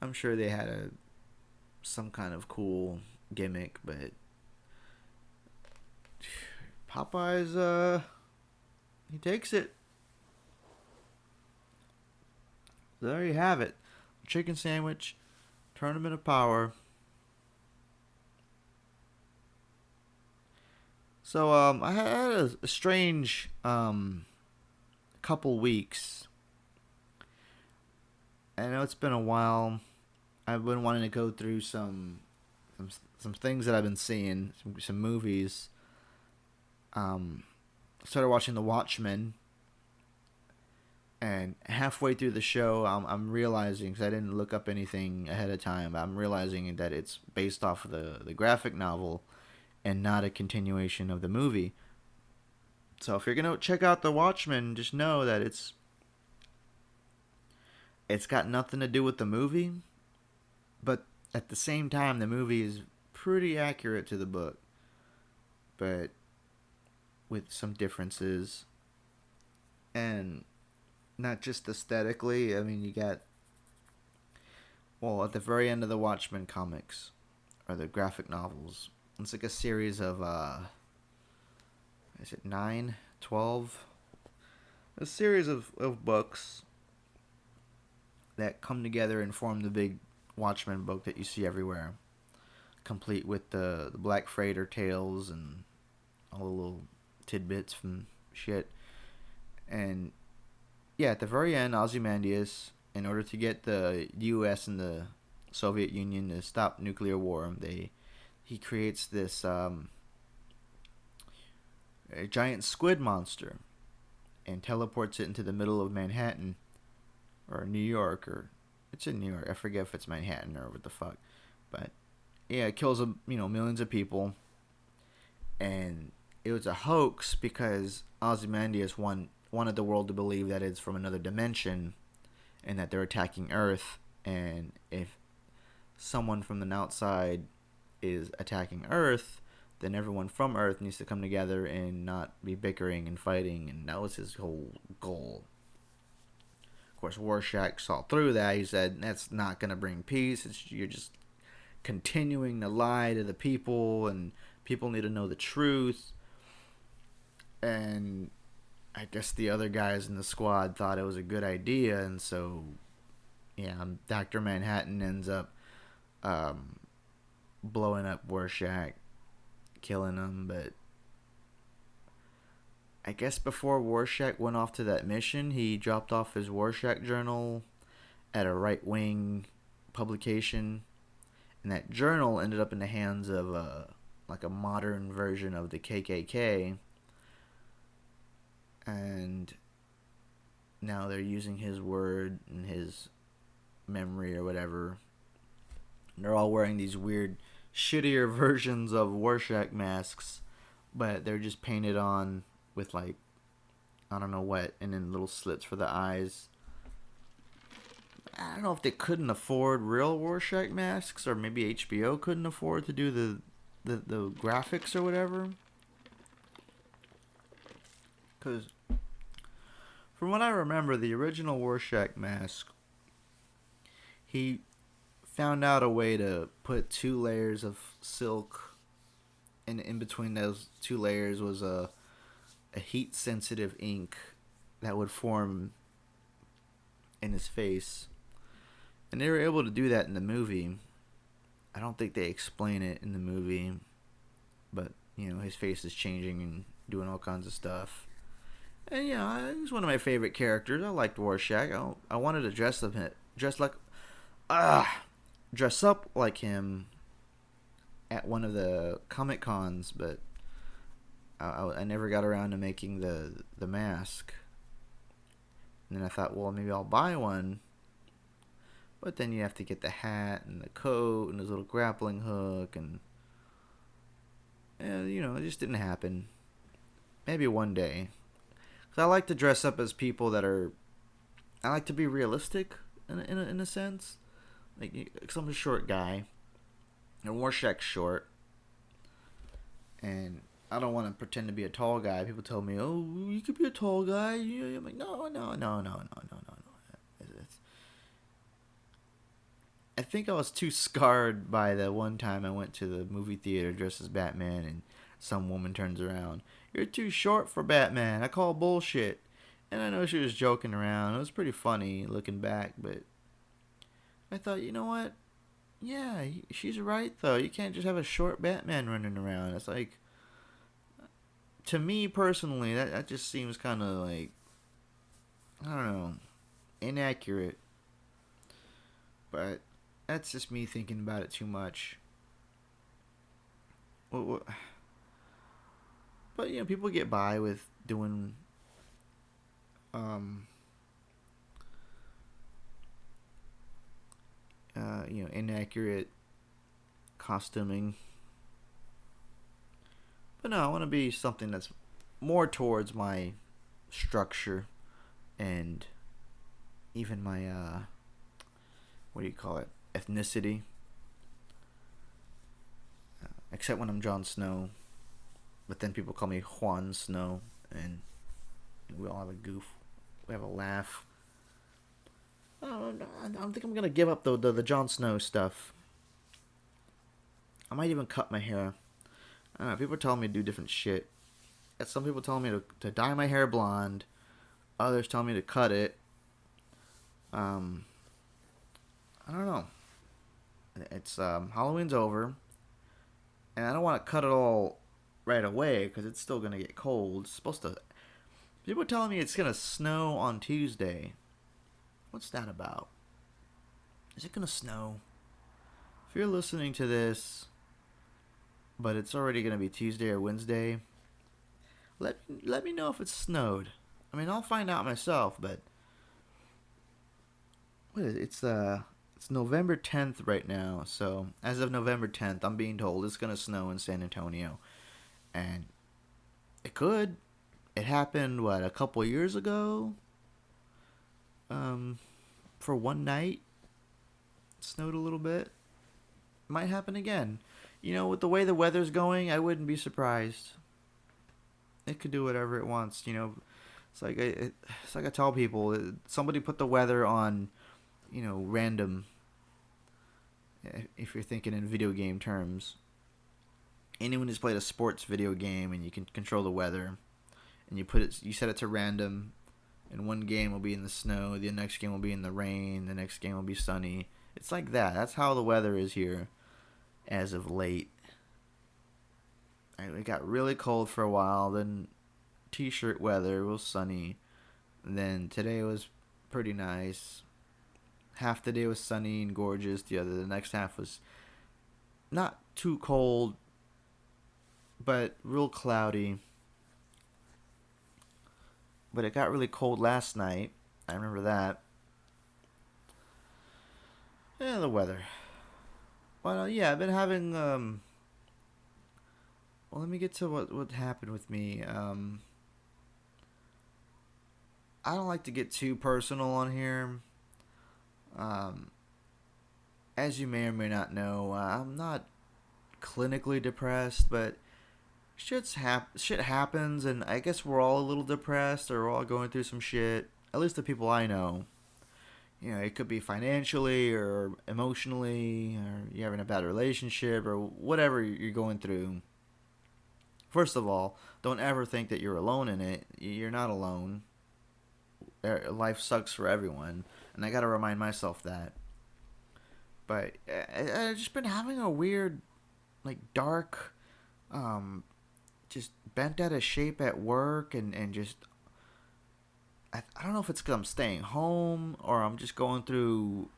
I'm sure they had some kind of cool gimmick, but Popeyes, he takes it. There you have it. Chicken Sandwich Tournament of Power. So, I had a strange couple weeks. I know it's been a while. I've been wanting to go through some things that I've been seeing, some movies. Started watching The Watchmen, and halfway through the show, I'm realizing, because I didn't look up anything ahead of time, I'm realizing that it's based off of the graphic novel and not a continuation of the movie. So if you're gonna check out The Watchmen, just know that it's got nothing to do with the movie, but at the same time, the movie is pretty accurate to the book, but with some differences, and not just aesthetically. I mean, you got, well, at the very end of the Watchmen comics, or the graphic novels, it's like a series of, is it 9, 12? A series of books that come together and form the big Watchmen book that you see everywhere, complete with the Black Freighter tales and all the little tidbits from shit. And yeah, at the very end, Ozymandias, in order to get the U.S. and the Soviet Union to stop nuclear war, he creates this a giant squid monster and teleports it into the middle of Manhattan or New York, or it's in New York. I forget if it's Manhattan or what the fuck, but yeah, it kills millions of people, and it was a hoax because Ozymandias wanted the world to believe that it's from another dimension and that they're attacking Earth, and if someone from the outside is attacking Earth, then everyone from Earth needs to come together and not be bickering and fighting, and that was his whole goal. Of course, Rorschach saw through that. He said, that's not going to bring peace. You're just continuing to lie to the people, and people need to know the truth. And I guess the other guys in the squad thought it was a good idea, and so, Dr. Manhattan ends up blowing up Rorschach, killing him, but I guess before Rorschach went off to that mission, he dropped off his Rorschach journal at a right-wing publication, and that journal ended up in the hands of like a modern version of the KKK, and now they're using his word and his memory or whatever. And they're all wearing these weird, shittier versions of Rorschach masks, but they're just painted on with like, I don't know what, and then little slits for the eyes. I don't know if they couldn't afford real Rorschach masks, or maybe HBO couldn't afford to do the graphics or whatever. Because from what I remember, the original Rorschach mask, he found out a way to put 2 layers of silk, and in between those 2 layers was a heat-sensitive ink that would form in his face. And they were able to do that in the movie. I don't think they explain it in the movie, but, his face is changing and doing all kinds of stuff. And, he's one of my favorite characters. I liked Rorschach. I wanted to dress up like him at one of the Comic Cons, but I never got around to making the mask. And then I thought, well, maybe I'll buy one. But then you have to get the hat and the coat and his little grappling hook, and it just didn't happen. Maybe one day. Because I like to dress up as people that are. I like to be realistic in a sense. Because I'm a short guy, and Rorschach's short, and I don't want to pretend to be a tall guy. People tell me, "Oh, you could be a tall guy." I'm like, no. I think I was too scarred by the one time I went to the movie theater dressed as Batman, and some woman turns around, "You're too short for Batman. I call bullshit." And I know she was joking around. It was pretty funny looking back, but I thought, you know what? Yeah, she's right, though. You can't just have a short Batman running around. It's like, to me personally, that just seems kind of like, I don't know, inaccurate. But that's just me thinking about it too much. But, people get by with doing, inaccurate costuming. But no, I want to be something that's more towards my structure and even my, ethnicity. Except when I'm Jon Snow. But then people call me Juan Snow, and we all have a goof. We have a laugh. I don't think I'm going to give up the Jon Snow stuff. I might even cut my hair. I don't know, people tell me to do different shit. Some people tell me to dye my hair blonde. Others tell me to cut it. I don't know. It's Halloween's over, and I don't want to cut it all right away because it's still gonna get cold. It's supposed to. People are telling me it's gonna snow on Tuesday. What's that about? Is it gonna snow? If you're listening to this, but it's already gonna be Tuesday or Wednesday, let me know if it's snowed. I mean, I'll find out myself, but what is it? It's November 10th right now, so as of November 10th, I'm being told it's gonna snow in San Antonio, and it could. It happened a couple years ago. For one night, it snowed a little bit. It might happen again. With the way the weather's going, I wouldn't be surprised. It could do whatever it wants. It's like I tell people, somebody put the weather on, random. If you're thinking in video game terms, anyone who's played a sports video game and you can control the weather, and you set it to random, and one game will be in the snow, the next game will be in the rain, the next game will be sunny. It's like that. That's how the weather is here as of late. It got really cold for a while, then t-shirt weather, it was sunny. And then today was pretty nice. Half the day was sunny and gorgeous. The next half was not too cold, but real cloudy. But it got really cold last night. I remember that. Yeah, the weather. Well, yeah, I've been having. Well, let me get to what happened with me. I don't like to get too personal on here. As you may or may not know, I'm not clinically depressed, but shit happens, and I guess we're all a little depressed, or we're all going through some shit. At least the people I know. You know, it could be financially or emotionally, or you're having a bad relationship, or whatever you're going through. First of all, don't ever think that you're alone in it. You're not alone. Life sucks for everyone, and I gotta remind myself that. But I've just been having a weird, like, dark, just bent out of shape at work, and just, I don't know if it's because I'm staying home, or I'm just going through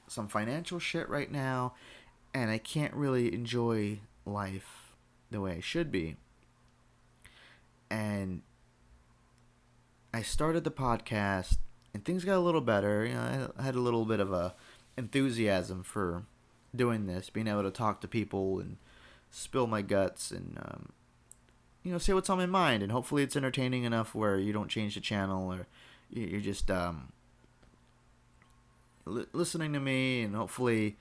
some financial shit right now, and I can't really enjoy life the way I should be. And I started the podcast, and things got a little better. You know, I had a little bit of a enthusiasm for doing this, being able to talk to people and spill my guts, and you know, say what's on my mind. And hopefully, it's entertaining enough where you don't change the channel, or you're just listening to me. And hopefully,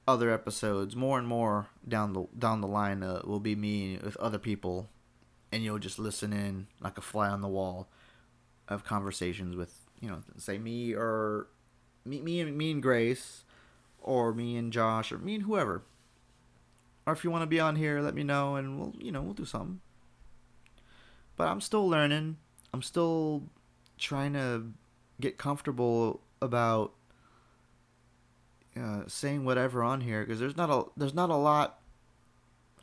other episodes, more and more down the line, will be me with other people, and you'll just listen in like a fly on the wall of conversations with, you know, say me and Grace, or me and Josh, or me and whoever. Or if you want to be on here, let me know, and we'll do something. But I'm still learning. I'm still trying to get comfortable about saying whatever on here, because there's not a lot.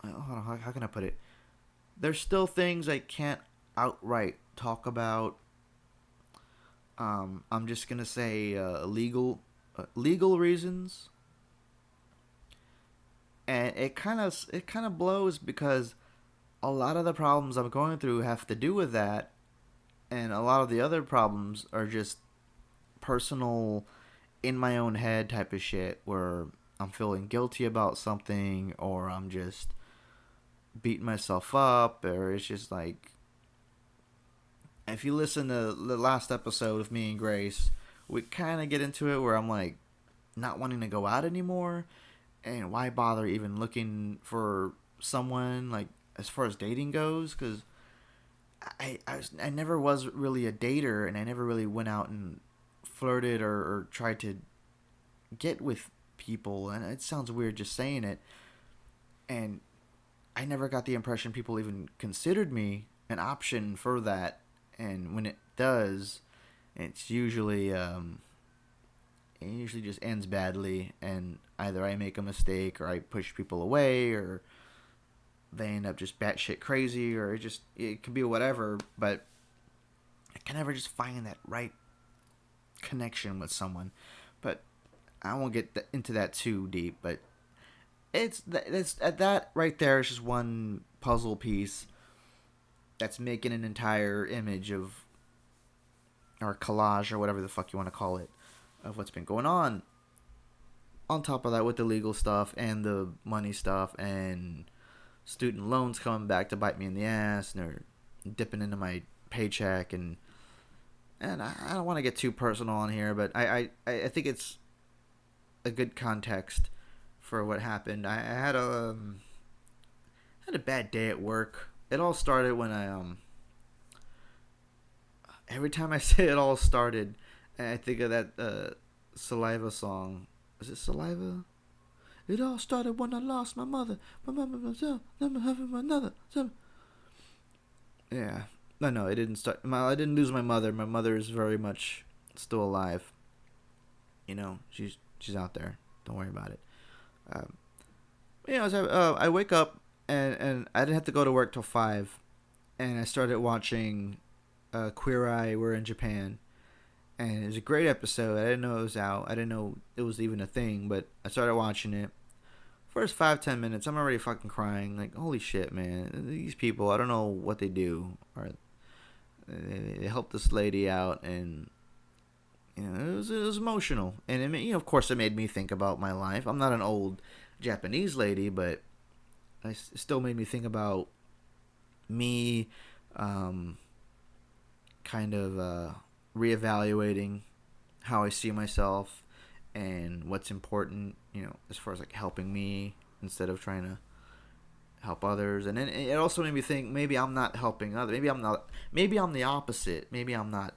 How can I put it? There's still things I can't outright talk about. I'm just gonna say legal reasons, and it kind of blows, because a lot of the problems I'm going through have to do with that, and a lot of the other problems are just personal, in my own head type of shit, where I'm feeling guilty about something, or I'm just beating myself up, or it's just like, if you listen to the last episode with me and Grace, we kind of get into it where I'm like, not wanting to go out anymore, and why bother even looking for someone, like, as far as dating goes, because I never was really a dater, and I never really went out and flirted or tried to get with people, and it sounds weird just saying it, and I never got the impression people even considered me an option for that. And when it does, it's usually just ends badly, and either I make a mistake, or I push people away, or they end up just batshit crazy, or it could be whatever. But I can never just find that right connection with someone. But I won't get into that too deep. But it's that right there is just one puzzle piece that's making an entire image of, or collage, or whatever the fuck you want to call it, of what's been going on. On top of that, with the legal stuff and the money stuff and student loans coming back to bite me in the ass, and they're dipping into my paycheck, and I don't want to get too personal on here, but I think it's a good context for what happened. I had a bad day at work. It all started when every time I say it all started, I think of that Saliva song. Is it Saliva? It all started when I lost my mother. My mother, myself, never having another. Yeah. No, it didn't start. I didn't lose my mother. My mother is very much still alive. She's out there. Don't worry about it. Um, I wake up and I didn't have to go to work till 5, and I started watching Queer Eye. We're in Japan, and it was a great episode. I didn't know it was out. I didn't know it was even a thing, but I started watching it. First 5-10 minutes, I'm already fucking crying. Like, holy shit, man! These people, I don't know what they do, or they helped this lady out, and it was emotional, and of course, it made me think about my life. I'm not an old Japanese lady, but it still made me think about me, kind of reevaluating how I see myself and what's important, as far as like helping me instead of trying to help others. And then it also made me think maybe I'm not helping others. Maybe I'm the opposite. Maybe I'm not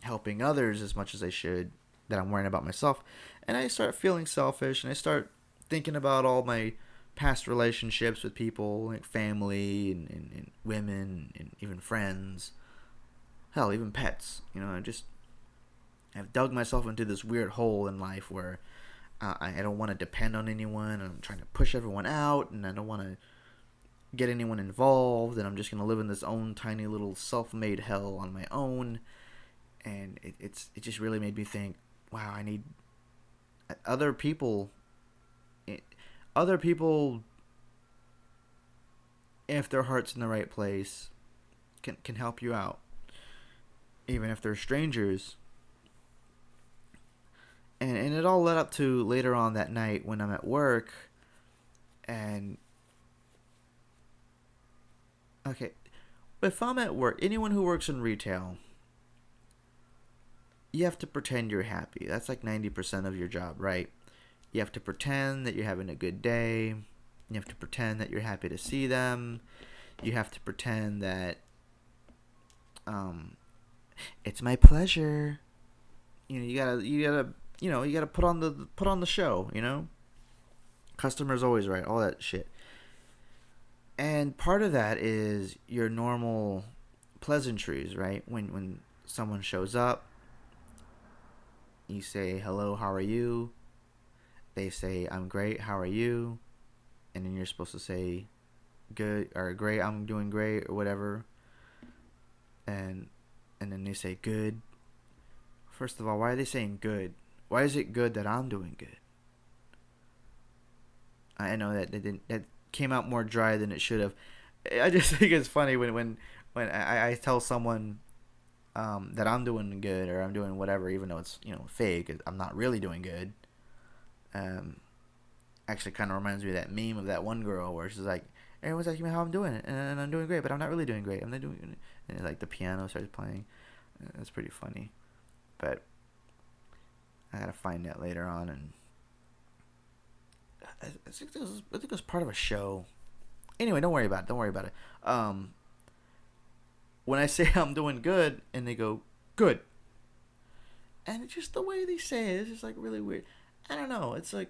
helping others as much as I should, that I'm worrying about myself. And I start feeling selfish, and I start thinking about all my past relationships with people, like family and women and even friends. Hell, even pets. I've dug myself into this weird hole in life where I don't want to depend on anyone. And I'm trying to push everyone out, and I don't want to get anyone involved. And I'm just gonna live in this own tiny little self-made hell on my own. And it just really made me think, wow, I need other people. Other people, if their heart's in the right place, can help you out, even if they're strangers. And it all led up to later on that night when I'm at work, and okay, if I'm at work, anyone who works in retail, you have to pretend you're happy. That's like 90% of your job, right? You have to pretend that you're having a good day. You have to pretend that you're happy to see them. You have to pretend that it's my pleasure. You gotta put on the show. Customer's always right. All that shit. And part of that is your normal pleasantries, right? When someone shows up, you say, hello, how are you? They say, I'm great, how are you? And then you're supposed to say, good, or great, I'm doing great, or whatever. And then they say, good. First of all, why are they saying good? Why is it good that I'm doing good? I know that came out more dry than it should have. I just think it's funny when I tell someone that I'm doing good or I'm doing whatever, even though it's fake. I'm not really doing good. Actually, kind of reminds me of that meme of that one girl where she's like, everyone's asking me how I'm doing, and I'm doing great, but I'm not really doing great. I'm not doing, and like the piano starts playing. That's pretty funny, but I gotta find that later on, and I think it was part of a show. Anyway, don't worry about it. When I say I'm doing good, and they go, good. And it's just the way they say it, it's just like really weird. I don't know. It's like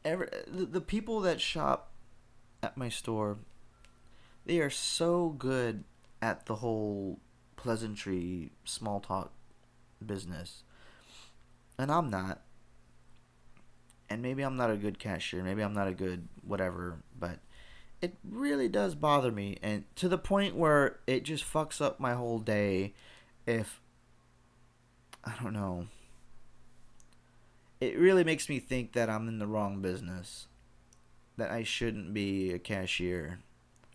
the people that shop at my store, they are so good at the whole pleasantry, small talk business. And I'm not. And maybe I'm not a good cashier. Maybe I'm not a good whatever. But it really does bother me. And to the point where it just fucks up my whole day if, I don't know. It really makes me think that I'm in the wrong business. That I shouldn't be a cashier.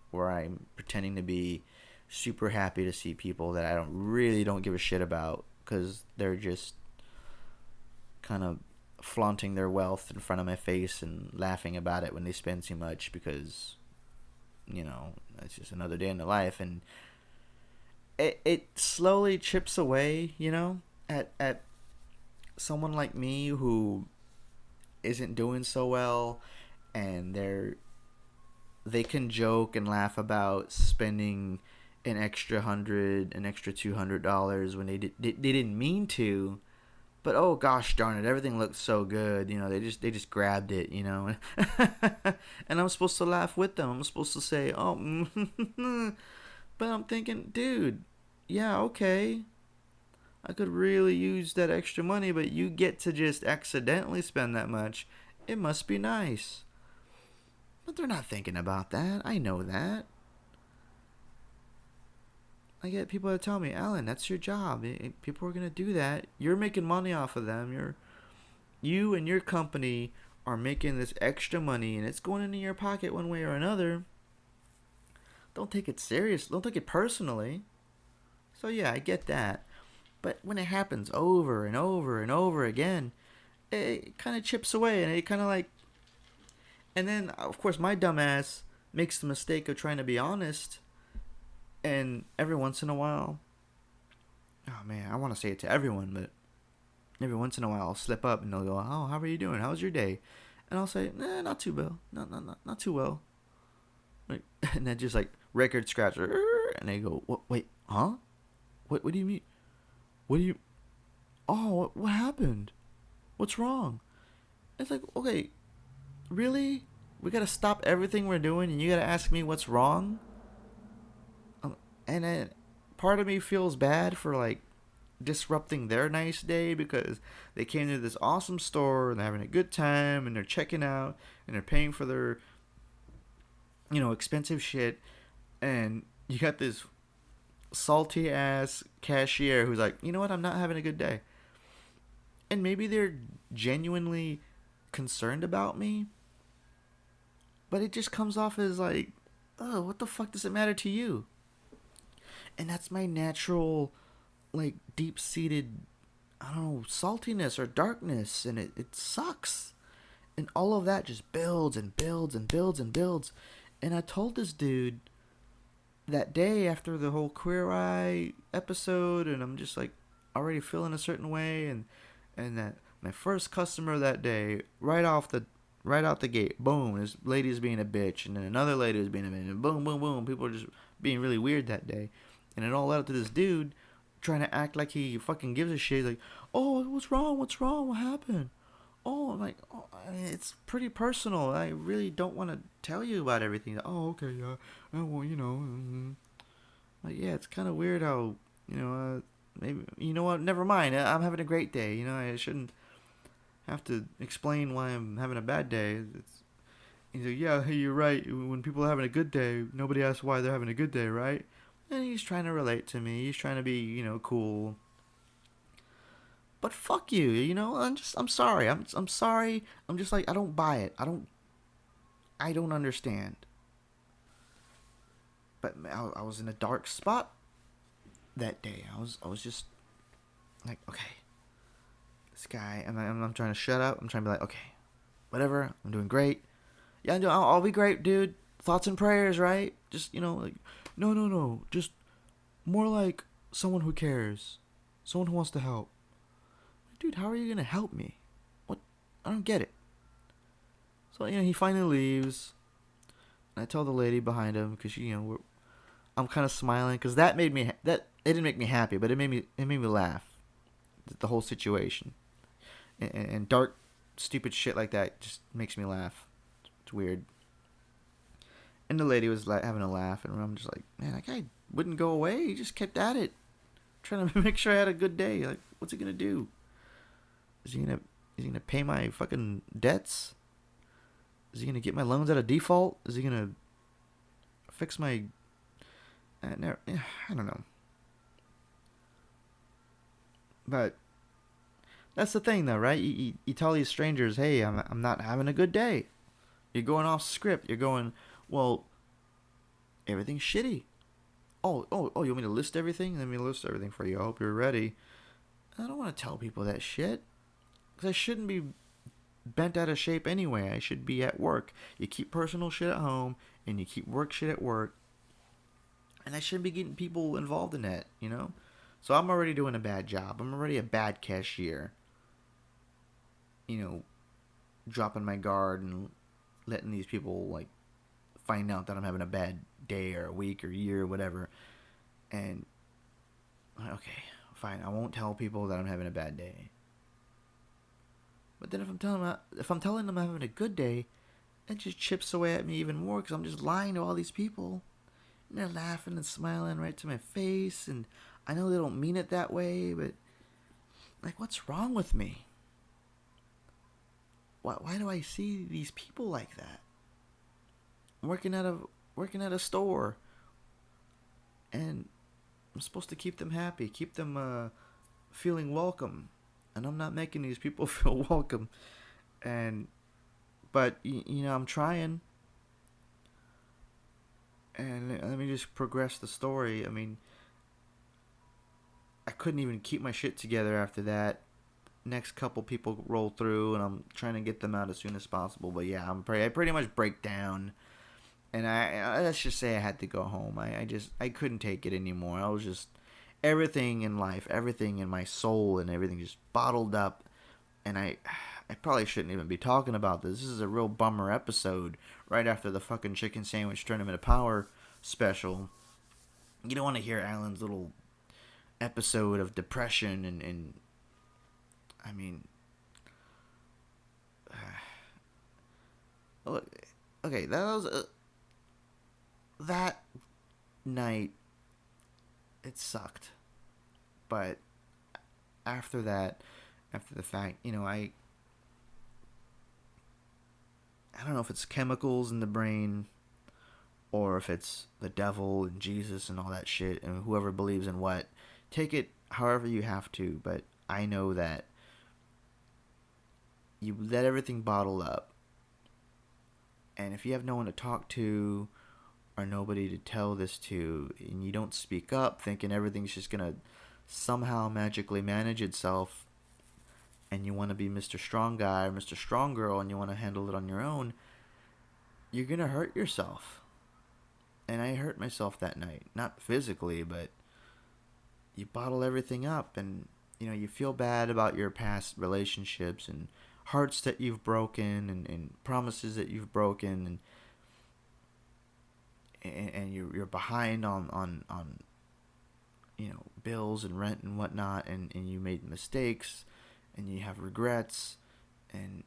Where I'm pretending to be super happy to see people that I don't give a shit about. Because they're just kind of flaunting their wealth in front of my face and laughing about it when they spend too much. Because, it's just another day in their life. And it slowly chips away, at someone like me who isn't doing so well, and they can joke and laugh about spending an extra $100, an extra $200 when they didn't mean to, But oh gosh darn it, everything looked so good. They just grabbed it. And I'm supposed to laugh with them. I'm supposed to say, oh, but I'm thinking, dude, yeah, okay. I could really use that extra money, but you get to just accidentally spend that much. It must be nice. But they're not thinking about that. I know that. I get people that tell me, Alan, that's your job. People are going to do that. You're making money off of them. You and your company are making this extra money, and it's going into your pocket one way or another. Don't take it serious. Don't take it personally. So yeah, I get that. But when it happens over and over and over again, it kind of chips away, and it kind of like... And then, of course, my dumbass makes the mistake of trying to be honest. And every once in a while... Oh, man, I want to say it to everyone, but... Every once in a while, I'll slip up, and they'll go, oh, how are you doing? How's your day? And I'll say, not too well. Not too well. And then just like, record scratch. And they go, wait, huh? What do you mean? What do you... Oh, what happened? What's wrong? It's like, okay, really? We gotta stop everything we're doing and you gotta ask me what's wrong? And then part of me feels bad for, like, disrupting their nice day because they came to this awesome store and they're having a good time and they're checking out and they're paying for their, expensive shit. And you got this salty ass cashier who's like, you know what, I'm not having a good day. And maybe they're genuinely concerned about me, but it just comes off as like, oh, what the fuck does it matter to you? And that's my natural, like, deep-seated, I don't know, saltiness or darkness, and it sucks. And all of that just builds and builds and builds and builds. And I told this dude that day after the whole Queer Eye episode, and I'm just like already feeling a certain way, and that my first customer that day, right out the gate, boom, this lady's being a bitch, and then another lady was being a bitch, and boom, boom, boom, people are just being really weird that day. And it all led up to this dude trying to act like he fucking gives a shit, like, oh, what's wrong, what happened? Oh, I'm like, oh, it's pretty personal. I really don't want to tell you about everything. Oh, okay, yeah. Well, Like, yeah, it's kind of weird how, maybe, you know what, never mind. I'm having a great day. I shouldn't have to explain why I'm having a bad day. He's like, yeah, hey, you're right. When people are having a good day, nobody asks why they're having a good day, right? And he's trying to relate to me. He's trying to be, cool. But fuck you, I'm sorry. I'm sorry. I'm just like, I don't buy it. I don't understand. But I was in a dark spot that day. I was just like, okay, this guy, and I'm trying to shut up. I'm trying to be like, okay, whatever. I'm doing great. Yeah, I'll be great, dude. Thoughts and prayers, right? Just, like, no. Just more like someone who cares. Someone who wants to help. Dude, how are you going to help me? What? I don't get it. So, he finally leaves. And I tell the lady behind him, because I'm kind of smiling, because it didn't make me happy, but it made me laugh. The whole situation. And dark, stupid shit like that just makes me laugh. It's weird. And the lady was like having a laugh, and I'm just like, man, that guy wouldn't go away. He just kept at it, trying to make sure I had a good day. Like, what's he gonna do? Is he gonna pay my fucking debts? Is he gonna get my loans out of default? Is he gonna fix my... I don't know. But that's the thing, though, right? You tell these strangers, hey, I'm not having a good day. You're going off script. You're going, well, everything's shitty. Oh, you want me to list everything? Let me list everything for you. I hope you're ready. I don't want to tell people that shit. Because I shouldn't be bent out of shape anyway. I should be at work. You keep personal shit at home, and you keep work shit at work. And I shouldn't be getting people involved in that, So I'm already doing a bad job. I'm already a bad cashier. Dropping my guard and letting these people, like, find out that I'm having a bad day or a week or year or whatever. And, okay, fine. I won't tell people that I'm having a bad day. But then if I'm telling them I'm having a good day, it just chips away at me even more because I'm just lying to all these people. And they're laughing and smiling right to my face, and I know they don't mean it that way, but like, what's wrong with me? Why do I see these people like that? Working at a store, and I'm supposed to keep them happy, keep them feeling welcome, and I'm not making these people feel welcome. But I'm trying. And let me just progress the story. I mean, I couldn't even keep my shit together after that. Next couple people roll through, and I'm trying to get them out as soon as possible. But yeah, I pretty much break down, and let's just say I had to go home. I couldn't take it anymore. I was just everything in life, everything in my soul, and everything just bottled up. And I probably shouldn't even be talking about this. This is a real bummer episode right after the fucking chicken sandwich tournament of power special. You don't want to hear Alan's little episode of depression and I mean, okay, that was that night. It sucked, but after that, after the fact, I don't know if it's chemicals in the brain or if it's the devil and Jesus and all that shit and whoever believes in what. Take it however you have to, but I know that you let everything bottle up. And if you have no one to talk to or nobody to tell this to, and you don't speak up thinking everything's just going to somehow magically manage itself, and you want to be Mr. Strong Guy or Mr. Strong Girl and you want to handle it on your own, you're going to hurt yourself. And I hurt myself that night. Not physically, but you bottle everything up and you feel bad about your past relationships and hearts that you've broken and promises that you've broken and you're behind on bills and rent and whatnot and you made mistakes and you have regrets and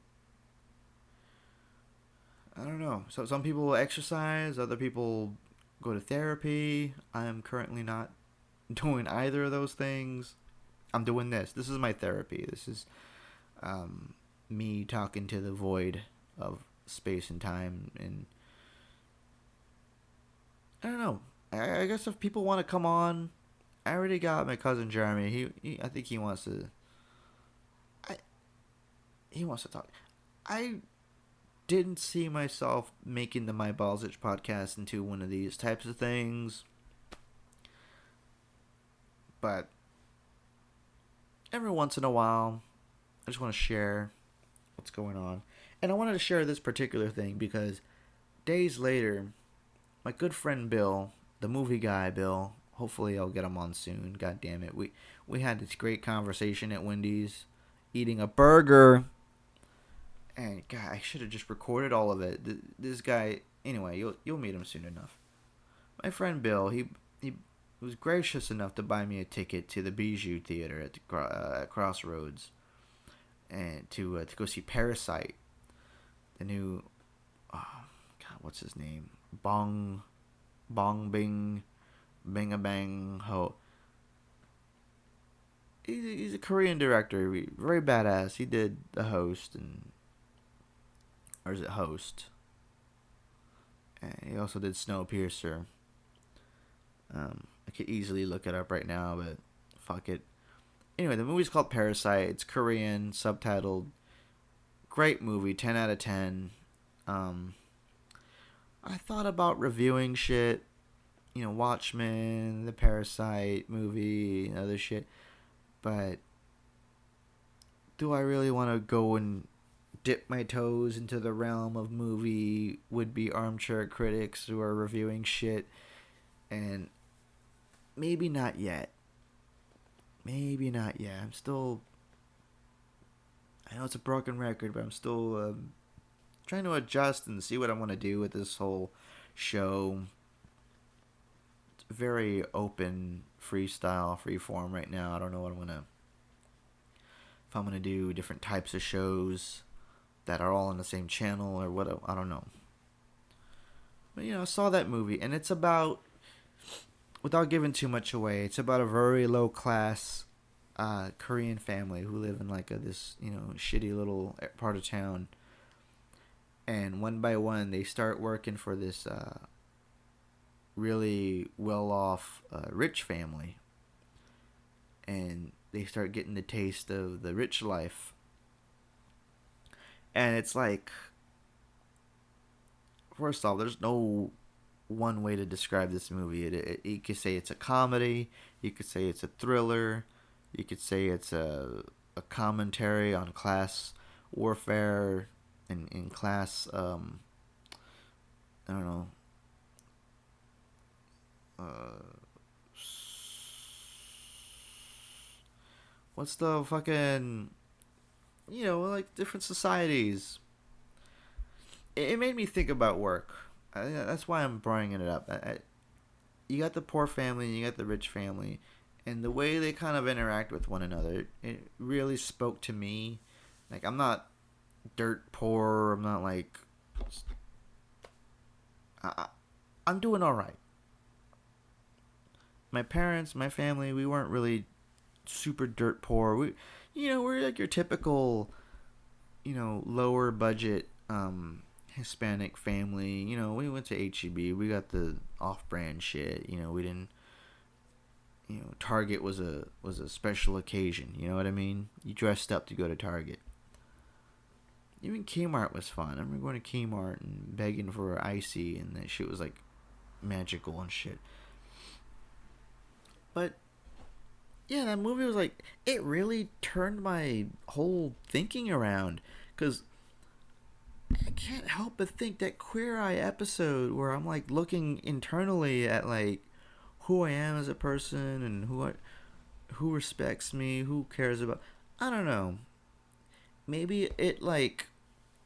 I don't know. So some people exercise, other people go to therapy. I am currently not doing either of those things. I'm doing this. This is my therapy. This is me talking to the void of space and time. And I don't know. I guess if people want to come on, I already got my cousin Jeremy. I think he wants to. He wants to talk. I didn't see myself making the Maibalzich Podcast into one of these types of things. But every once in a while, I just want to share what's going on. And I wanted to share this particular thing because days later, my good friend Bill, the movie guy Bill, hopefully I'll get him on soon. God damn it. We had this great conversation at Wendy's, eating a burger. And God, I should have just recorded all of it. This guy, anyway, you'll meet him soon enough. My friend Bill, he was gracious enough to buy me a ticket to the Bijou Theater at the Crossroads, and to go see Parasite, the new, what's his name? Bong Bing, Bang Ho. He's a Korean director, very badass. He did The Host or is it Host? And he also did Snowpiercer. I could easily look it up right now, but fuck it. Anyway, the movie's called Parasite. It's Korean, subtitled. Great movie, 10 out of 10. I thought about reviewing shit, Watchmen, the Parasite movie, and other shit, but do I really want to go and dip my toes into the realm of movie would-be armchair critics who are reviewing shit? And maybe not yet. I'm still, I know it's a broken record, but I'm still trying to adjust and see what I want to do with this whole show. It's very open, freestyle, free form right now. I don't know what I'm going to if I'm gonna do different types of shows that are all on the same channel or what. I don't know. But I saw that movie, and it's about, without giving too much away, it's about a very low class Korean family who live in like this shitty little part of town, and one by one they start working for this really well off rich family, and they start getting the taste of the rich life. And it's like, first off, there's no one way to describe this movie. You could say it's a comedy, you could say it's a thriller, you could say it's a commentary on class warfare and class, I don't know, what's the fucking, like different societies. It made me think about work. That's why I'm bringing it up. You got the poor family and you got the rich family, and the way they kind of interact with one another, it really spoke to me. Like, I'm not dirt poor. I'm not like, I'm doing all right. My parents, my family, we weren't really super dirt poor. We're like your typical, lower budget Hispanic family. We went to HEB. We got the off-brand shit. We didn't. Target was a special occasion. You know what I mean? You dressed up to go to Target. Even Kmart was fun. I remember going to Kmart and begging for icy, and that shit was like magical and shit. But yeah, that movie was like, it really turned my whole thinking around, because I can't help but think that Queer Eye episode where I'm like looking internally at like who I am as a person and who respects me, who cares about, I don't know. Maybe it like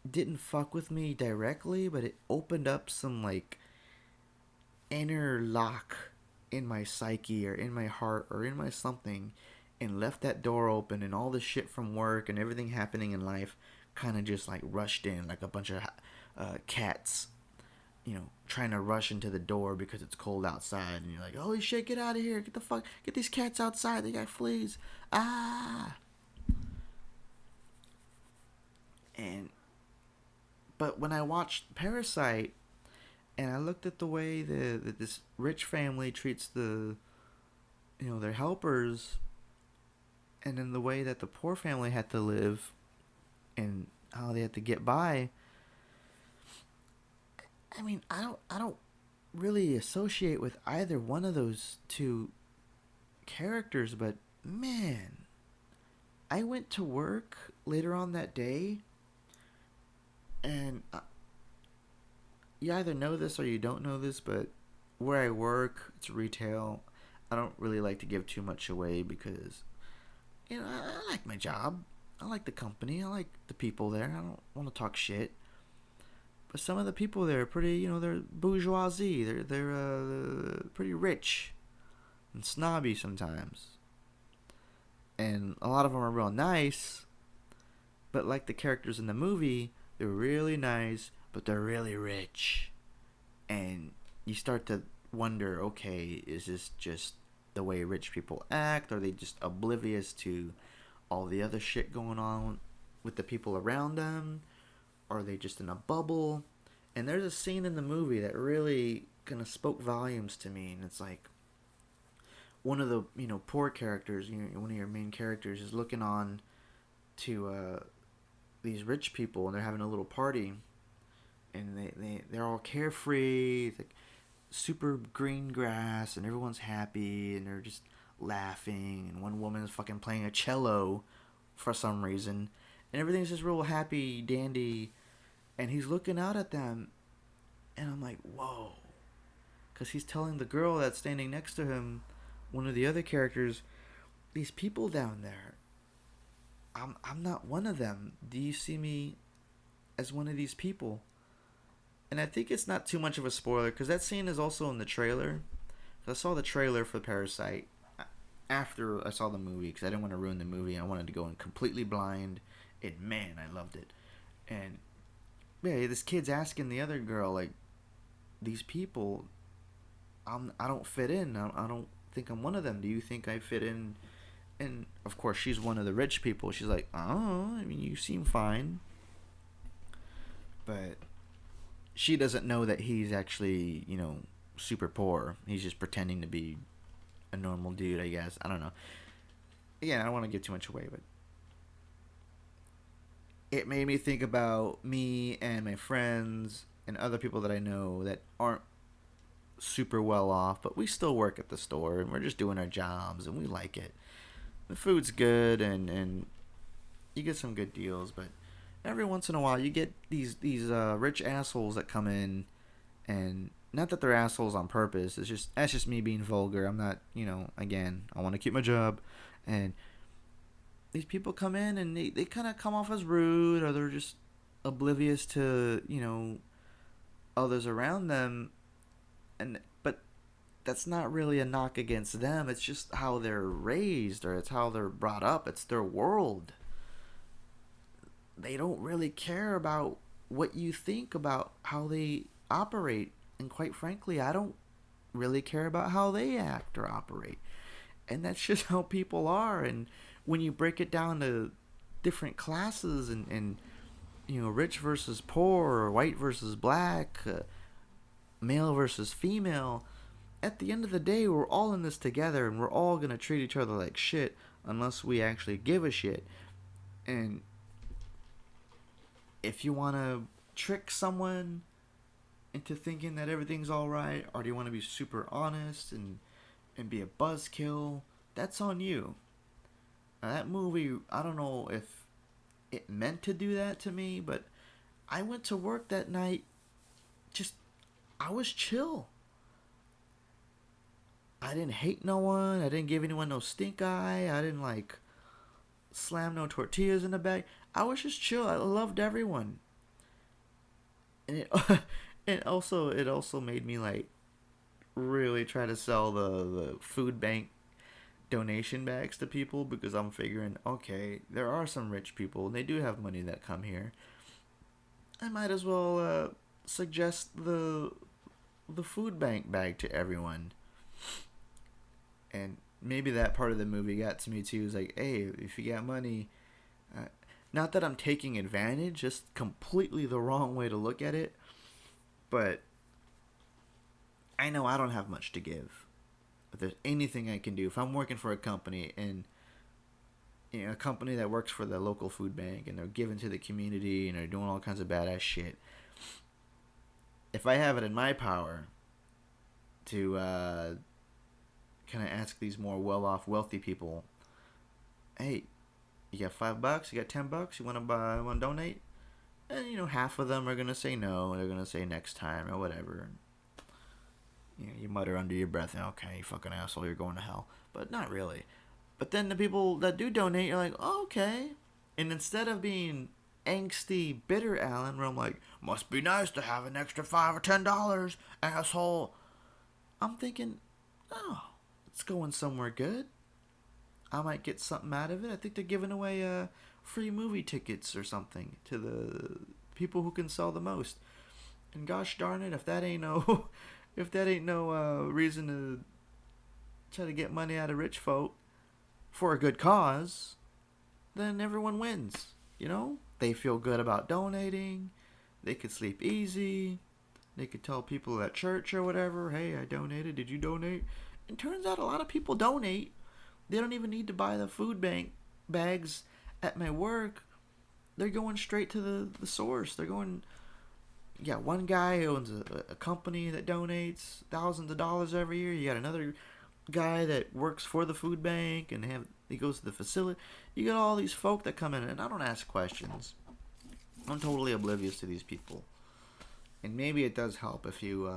didn't fuck with me directly, but it opened up some like inner lock in my psyche or in my heart or in my something, and left that door open, and all the shit from work and everything happening in life kind of just like rushed in like a bunch of cats, trying to rush into the door because it's cold outside, and you're like, holy shit, get out of here, get these cats outside, they got fleas, But when I watched Parasite, and I looked at the way that this rich family treats their helpers, and then the way that the poor family had to live, and how they had to get by. I mean, I don't really associate with either one of those two characters, but man, I went to work later on that day, and you either know this or you don't know this, but where I work, it's retail. I don't really like to give too much away because, I like my job. I like the company. I like the people there. I don't want to talk shit. But some of the people there are pretty, they're bourgeoisie. They're pretty rich and snobby sometimes. And a lot of them are real nice. But like the characters in the movie, they're really nice, but they're really rich. And you start to wonder, okay, is this just the way rich people act? Are they just oblivious to all the other shit going on with the people around them? Or are they just in a bubble? And there's a scene in the movie that really kind of spoke volumes to me. And it's like, one of the, poor characters, one of your main characters is looking on to these rich people, and they're having a little party. And they're all carefree. It's like super green grass, and everyone's happy, and they're just laughing. And one woman is fucking playing a cello for some reason, and everything's just real happy, dandy. And he's looking out at them, and I'm like, whoa, because he's telling the girl that's standing next to him, one of the other characters, these people down there, I'm not one of them. Do you see me as one of these people? And I think it's not too much of a spoiler, because that scene is also in the trailer. I saw the trailer for Parasite. after I saw the movie, because I didn't want to ruin the movie, I wanted to go in completely blind, and man, I loved it. And yeah, this kid's asking the other girl, like, these people, I don't fit in. I don't think I'm one of them. Do you think I fit in? And of course, she's one of the rich people. She's like, oh, I mean, you seem fine. But she doesn't know that he's actually, super poor. He's just pretending to be a normal dude, I guess. I don't know. Again, I don't want to give too much away, but it made me think about me and my friends and other people that I know that aren't super well off, but we still work at the store and we're just doing our jobs and we like it. The food's good and you get some good deals, but every once in a while you get these rich assholes that come in, and not that they're assholes on purpose. That's just me being vulgar. I'm not, again, I want to keep my job, and these people come in and they kind of come off as rude, or they're just oblivious to others around them, but that's not really a knock against them. It's just how they're raised, or it's how they're brought up. It's their world. They don't really care about what you think about how they operate. And quite frankly, I don't really care about how they act or operate. And that's just how people are. And when you break it down to different classes and rich versus poor, or white versus black, male versus female, at the end of the day, we're all in this together, and we're all going to treat each other like shit unless we actually give a shit. And if you want to trick someone into thinking that everything's alright, or do you want to be super honest and be a buzzkill, that's on you. Now, that movie, I don't know if it meant to do that to me, but I went to work that night, I was chill. I didn't hate no one. I didn't give anyone no stink eye. I didn't, slam no tortillas in the bag. I was just chill. I loved everyone. And it also made me, really try to sell the food bank donation bags to people, because I'm figuring, okay, there are some rich people and they do have money that come here. I might as well suggest the food bank bag to everyone. And maybe that part of the movie got to me too. It's like, hey, if you got money, not that I'm taking advantage, just completely the wrong way to look at it. But I know I don't have much to give. If there's anything I can do, if I'm working for a company, and a company that works for the local food bank, and they're giving to the community and they're doing all kinds of badass shit, if I have it in my power to kind of ask these more well-off, wealthy people, hey, you got $5, you got $10, you want to donate? And half of them are gonna say no, they're gonna say next time or whatever. You mutter under your breath, okay, you fucking asshole, you're going to hell. But not really. But then the people that do donate, you're like, oh, okay. And instead of being angsty, bitter Alan, where I'm like, must be nice to have an extra $5 or $10, asshole, I'm thinking, oh, it's going somewhere good. I might get something out of it. I think they're giving away free movie tickets or something to the people who can sell the most. And gosh darn it, if that ain't no reason to try to get money out of rich folk for a good cause, then everyone wins. They feel good about donating. They could sleep easy. They could tell people at church or whatever, hey, I donated. Did you donate? And turns out a lot of people donate. They don't even need to buy the food bank bags at my work. They're going straight to the source. They're going, one guy owns a company that donates thousands of dollars every year. You got another guy that works for the food bank, and he goes to the facility. You got all these folk that come in, and I don't ask questions. I'm totally oblivious to these people. And maybe it does help if you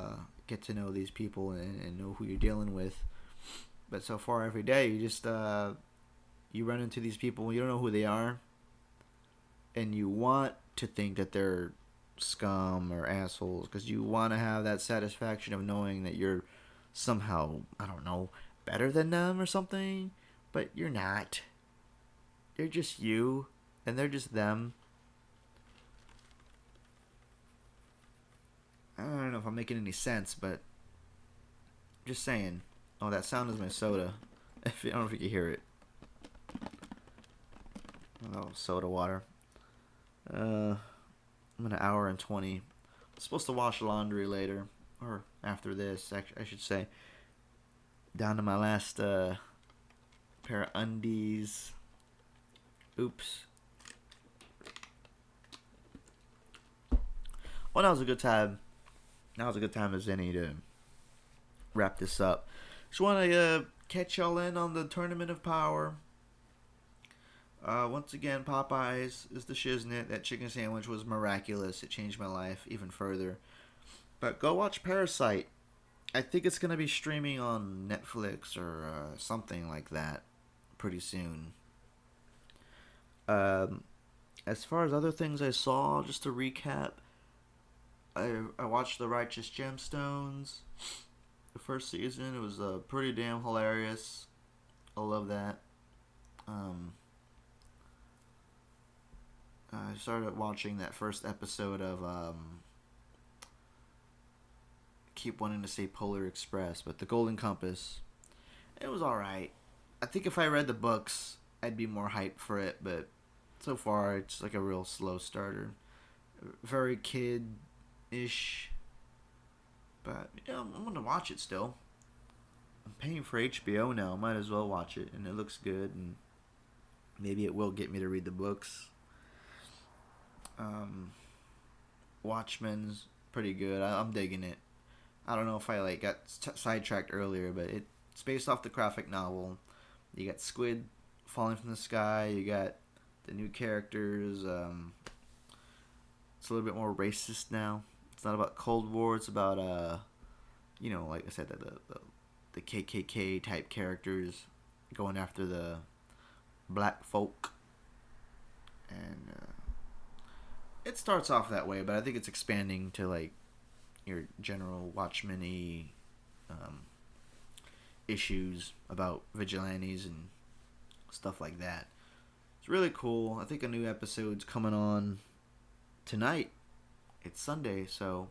get to know these people and know who you're dealing with. But so far every day, you just you run into these people, you don't know who they are, and you want to think that they're scum or assholes, because you want to have that satisfaction of knowing that you're somehow, I don't know, better than them or something, but you're not. You're just you, and they're just them. I don't know if I'm making any sense, but just saying. Oh, that sound is my soda. I don't know if you can hear it. Oh, soda water. I'm an hour and 20. I'm supposed to wash laundry later, or after this, I should say. Down to my last pair of undies. Oops. Well, that was a good time. That was a good time as any to wrap this up. Just want to catch y'all in on the Tournament of Power. Once again, Popeyes is the shiznit. That chicken sandwich was miraculous. It changed my life even further. But go watch Parasite. I think it's going to be streaming on Netflix or something like that pretty soon. As far as other things I saw, just to recap, I watched The Righteous Gemstones. The first season, it was pretty damn hilarious. I love that. I started watching that first episode of keep wanting to say Polar Express, but The Golden Compass. It was alright. I think if I read the books, I'd be more hyped for it, but so far it's like a real slow starter. Very kid-ish. But, yeah, I'm going to watch it still. I'm paying for HBO now. Might as well watch it, and it looks good, and maybe it will get me to read the books. Watchmen's pretty good. I'm digging it. I don't know if I got sidetracked earlier, but it's based off the graphic novel. You got squid falling from the sky. You got the new characters. It's a little bit more racist now. It's not about Cold War. It's about like I said, the KKK type characters going after the black folk, and it starts off that way, but I think it's expanding to your general Watchmen-y issues about vigilantes and stuff like that. It's really cool. I think a new episode's coming on tonight. It's Sunday, so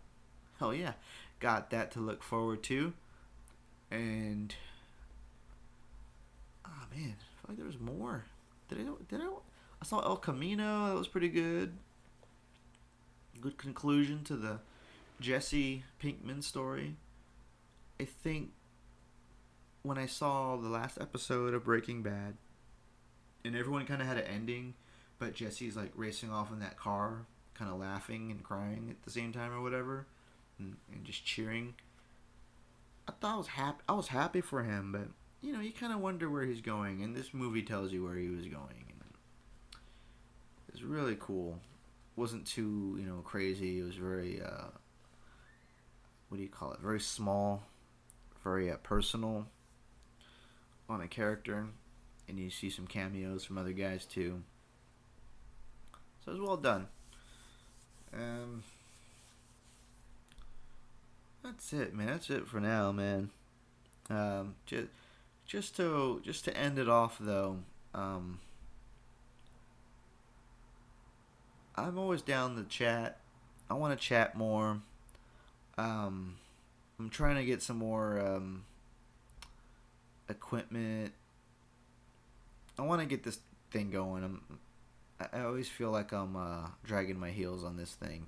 hell yeah. Got that to look forward to. And man, I feel like there was more. I saw El Camino. That was pretty good. Good conclusion to the Jesse Pinkman story. I think when I saw the last episode of Breaking Bad, and everyone kind of had an ending, but Jesse's racing off in that car, kind of laughing and crying at the same time or whatever, and just cheering. I thought I was happy for him, but you kind of wonder where he's going, and this movie tells you where he was going. And it's really cool. Wasn't too crazy. It was very very small, very personal on a character, and you see some cameos from other guys too. So it was well done. That's it, man. That's it for now, man. Just to end it off though. I'm always down to chat. I want to chat more. I'm trying to get some more equipment. I want to get this thing going. I always feel like I'm dragging my heels on this thing.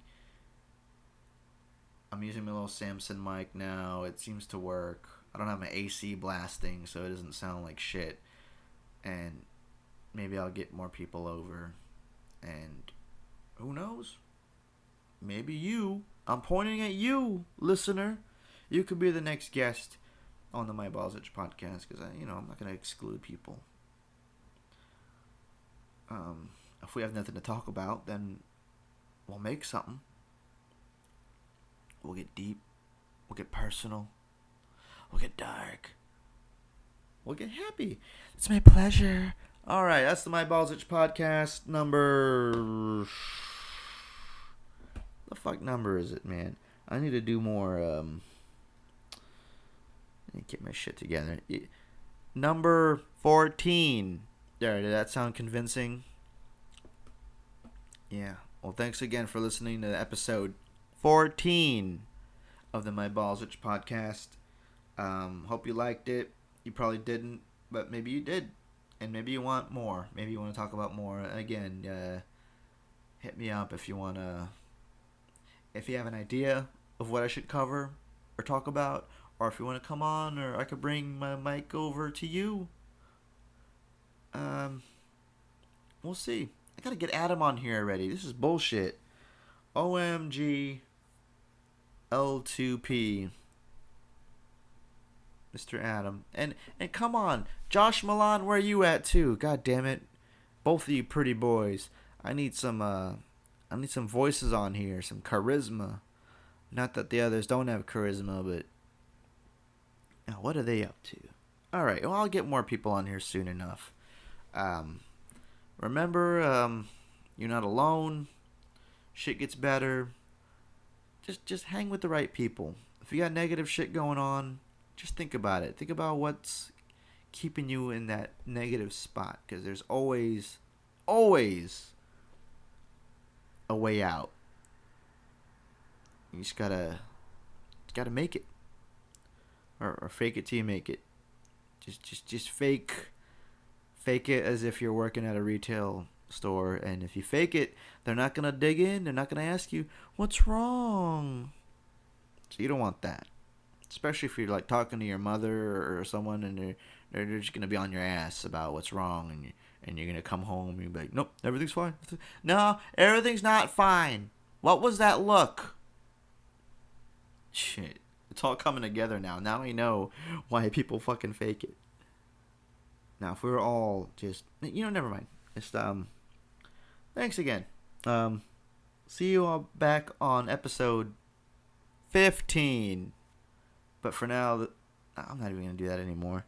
I'm using my little Samson mic now. It seems to work. I don't have my AC blasting, so it doesn't sound like shit. And maybe I'll get more people over. And who knows? Maybe you. I'm pointing at you, listener. You could be the next guest on the Maibalzich Podcast, because I'm not going to exclude people. If we have nothing to talk about, then we'll make something. We'll get deep. We'll get personal. We'll get dark. We'll get happy. It's my pleasure. All right, that's the Maibalzich Podcast number. The fuck number is it, man? I need to do more. Let me get my shit together. Number 14. There, did that sound convincing? Yeah. Well, thanks again for listening to episode 14 of the Maibalzich Podcast. Hope you liked it. You probably didn't, but maybe you did. And maybe you want more. Maybe you want to talk about more. Again, hit me up if you want to. If you have an idea of what I should cover or talk about, or if you want to come on, or I could bring my mic over to you. We'll see. I gotta get Adam on here already. This is bullshit. OMG L2P. Mr. Adam. And come on. Josh Milan, where are you at too? God damn it. Both of you pretty boys. I need some voices on here, some charisma. Not that the others don't have charisma, but now what are they up to? Alright, well, I'll get more people on here soon enough. Remember, you're not alone. Shit gets better. Just hang with the right people. If you got negative shit going on, just think about it. Think about what's keeping you in that negative spot, because there's always a way out. You just gotta make it, or fake it till you make it. Just fake it as if you're working at a retail store, and if you fake it, they're not gonna dig in. They're not gonna ask you what's wrong. So you don't want that, especially if you're like talking to your mother or someone, and they're just gonna be on your ass about what's wrong, and you're gonna come home and you're like, nope, everything's fine. No, everything's not fine. What was that look? Shit, it's all coming together now. Now I know why people fucking fake it. Now, if we were all just, never mind. Just, thanks again. See you all back on episode 15. But for now, I'm not even going to do that anymore.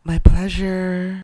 My pleasure.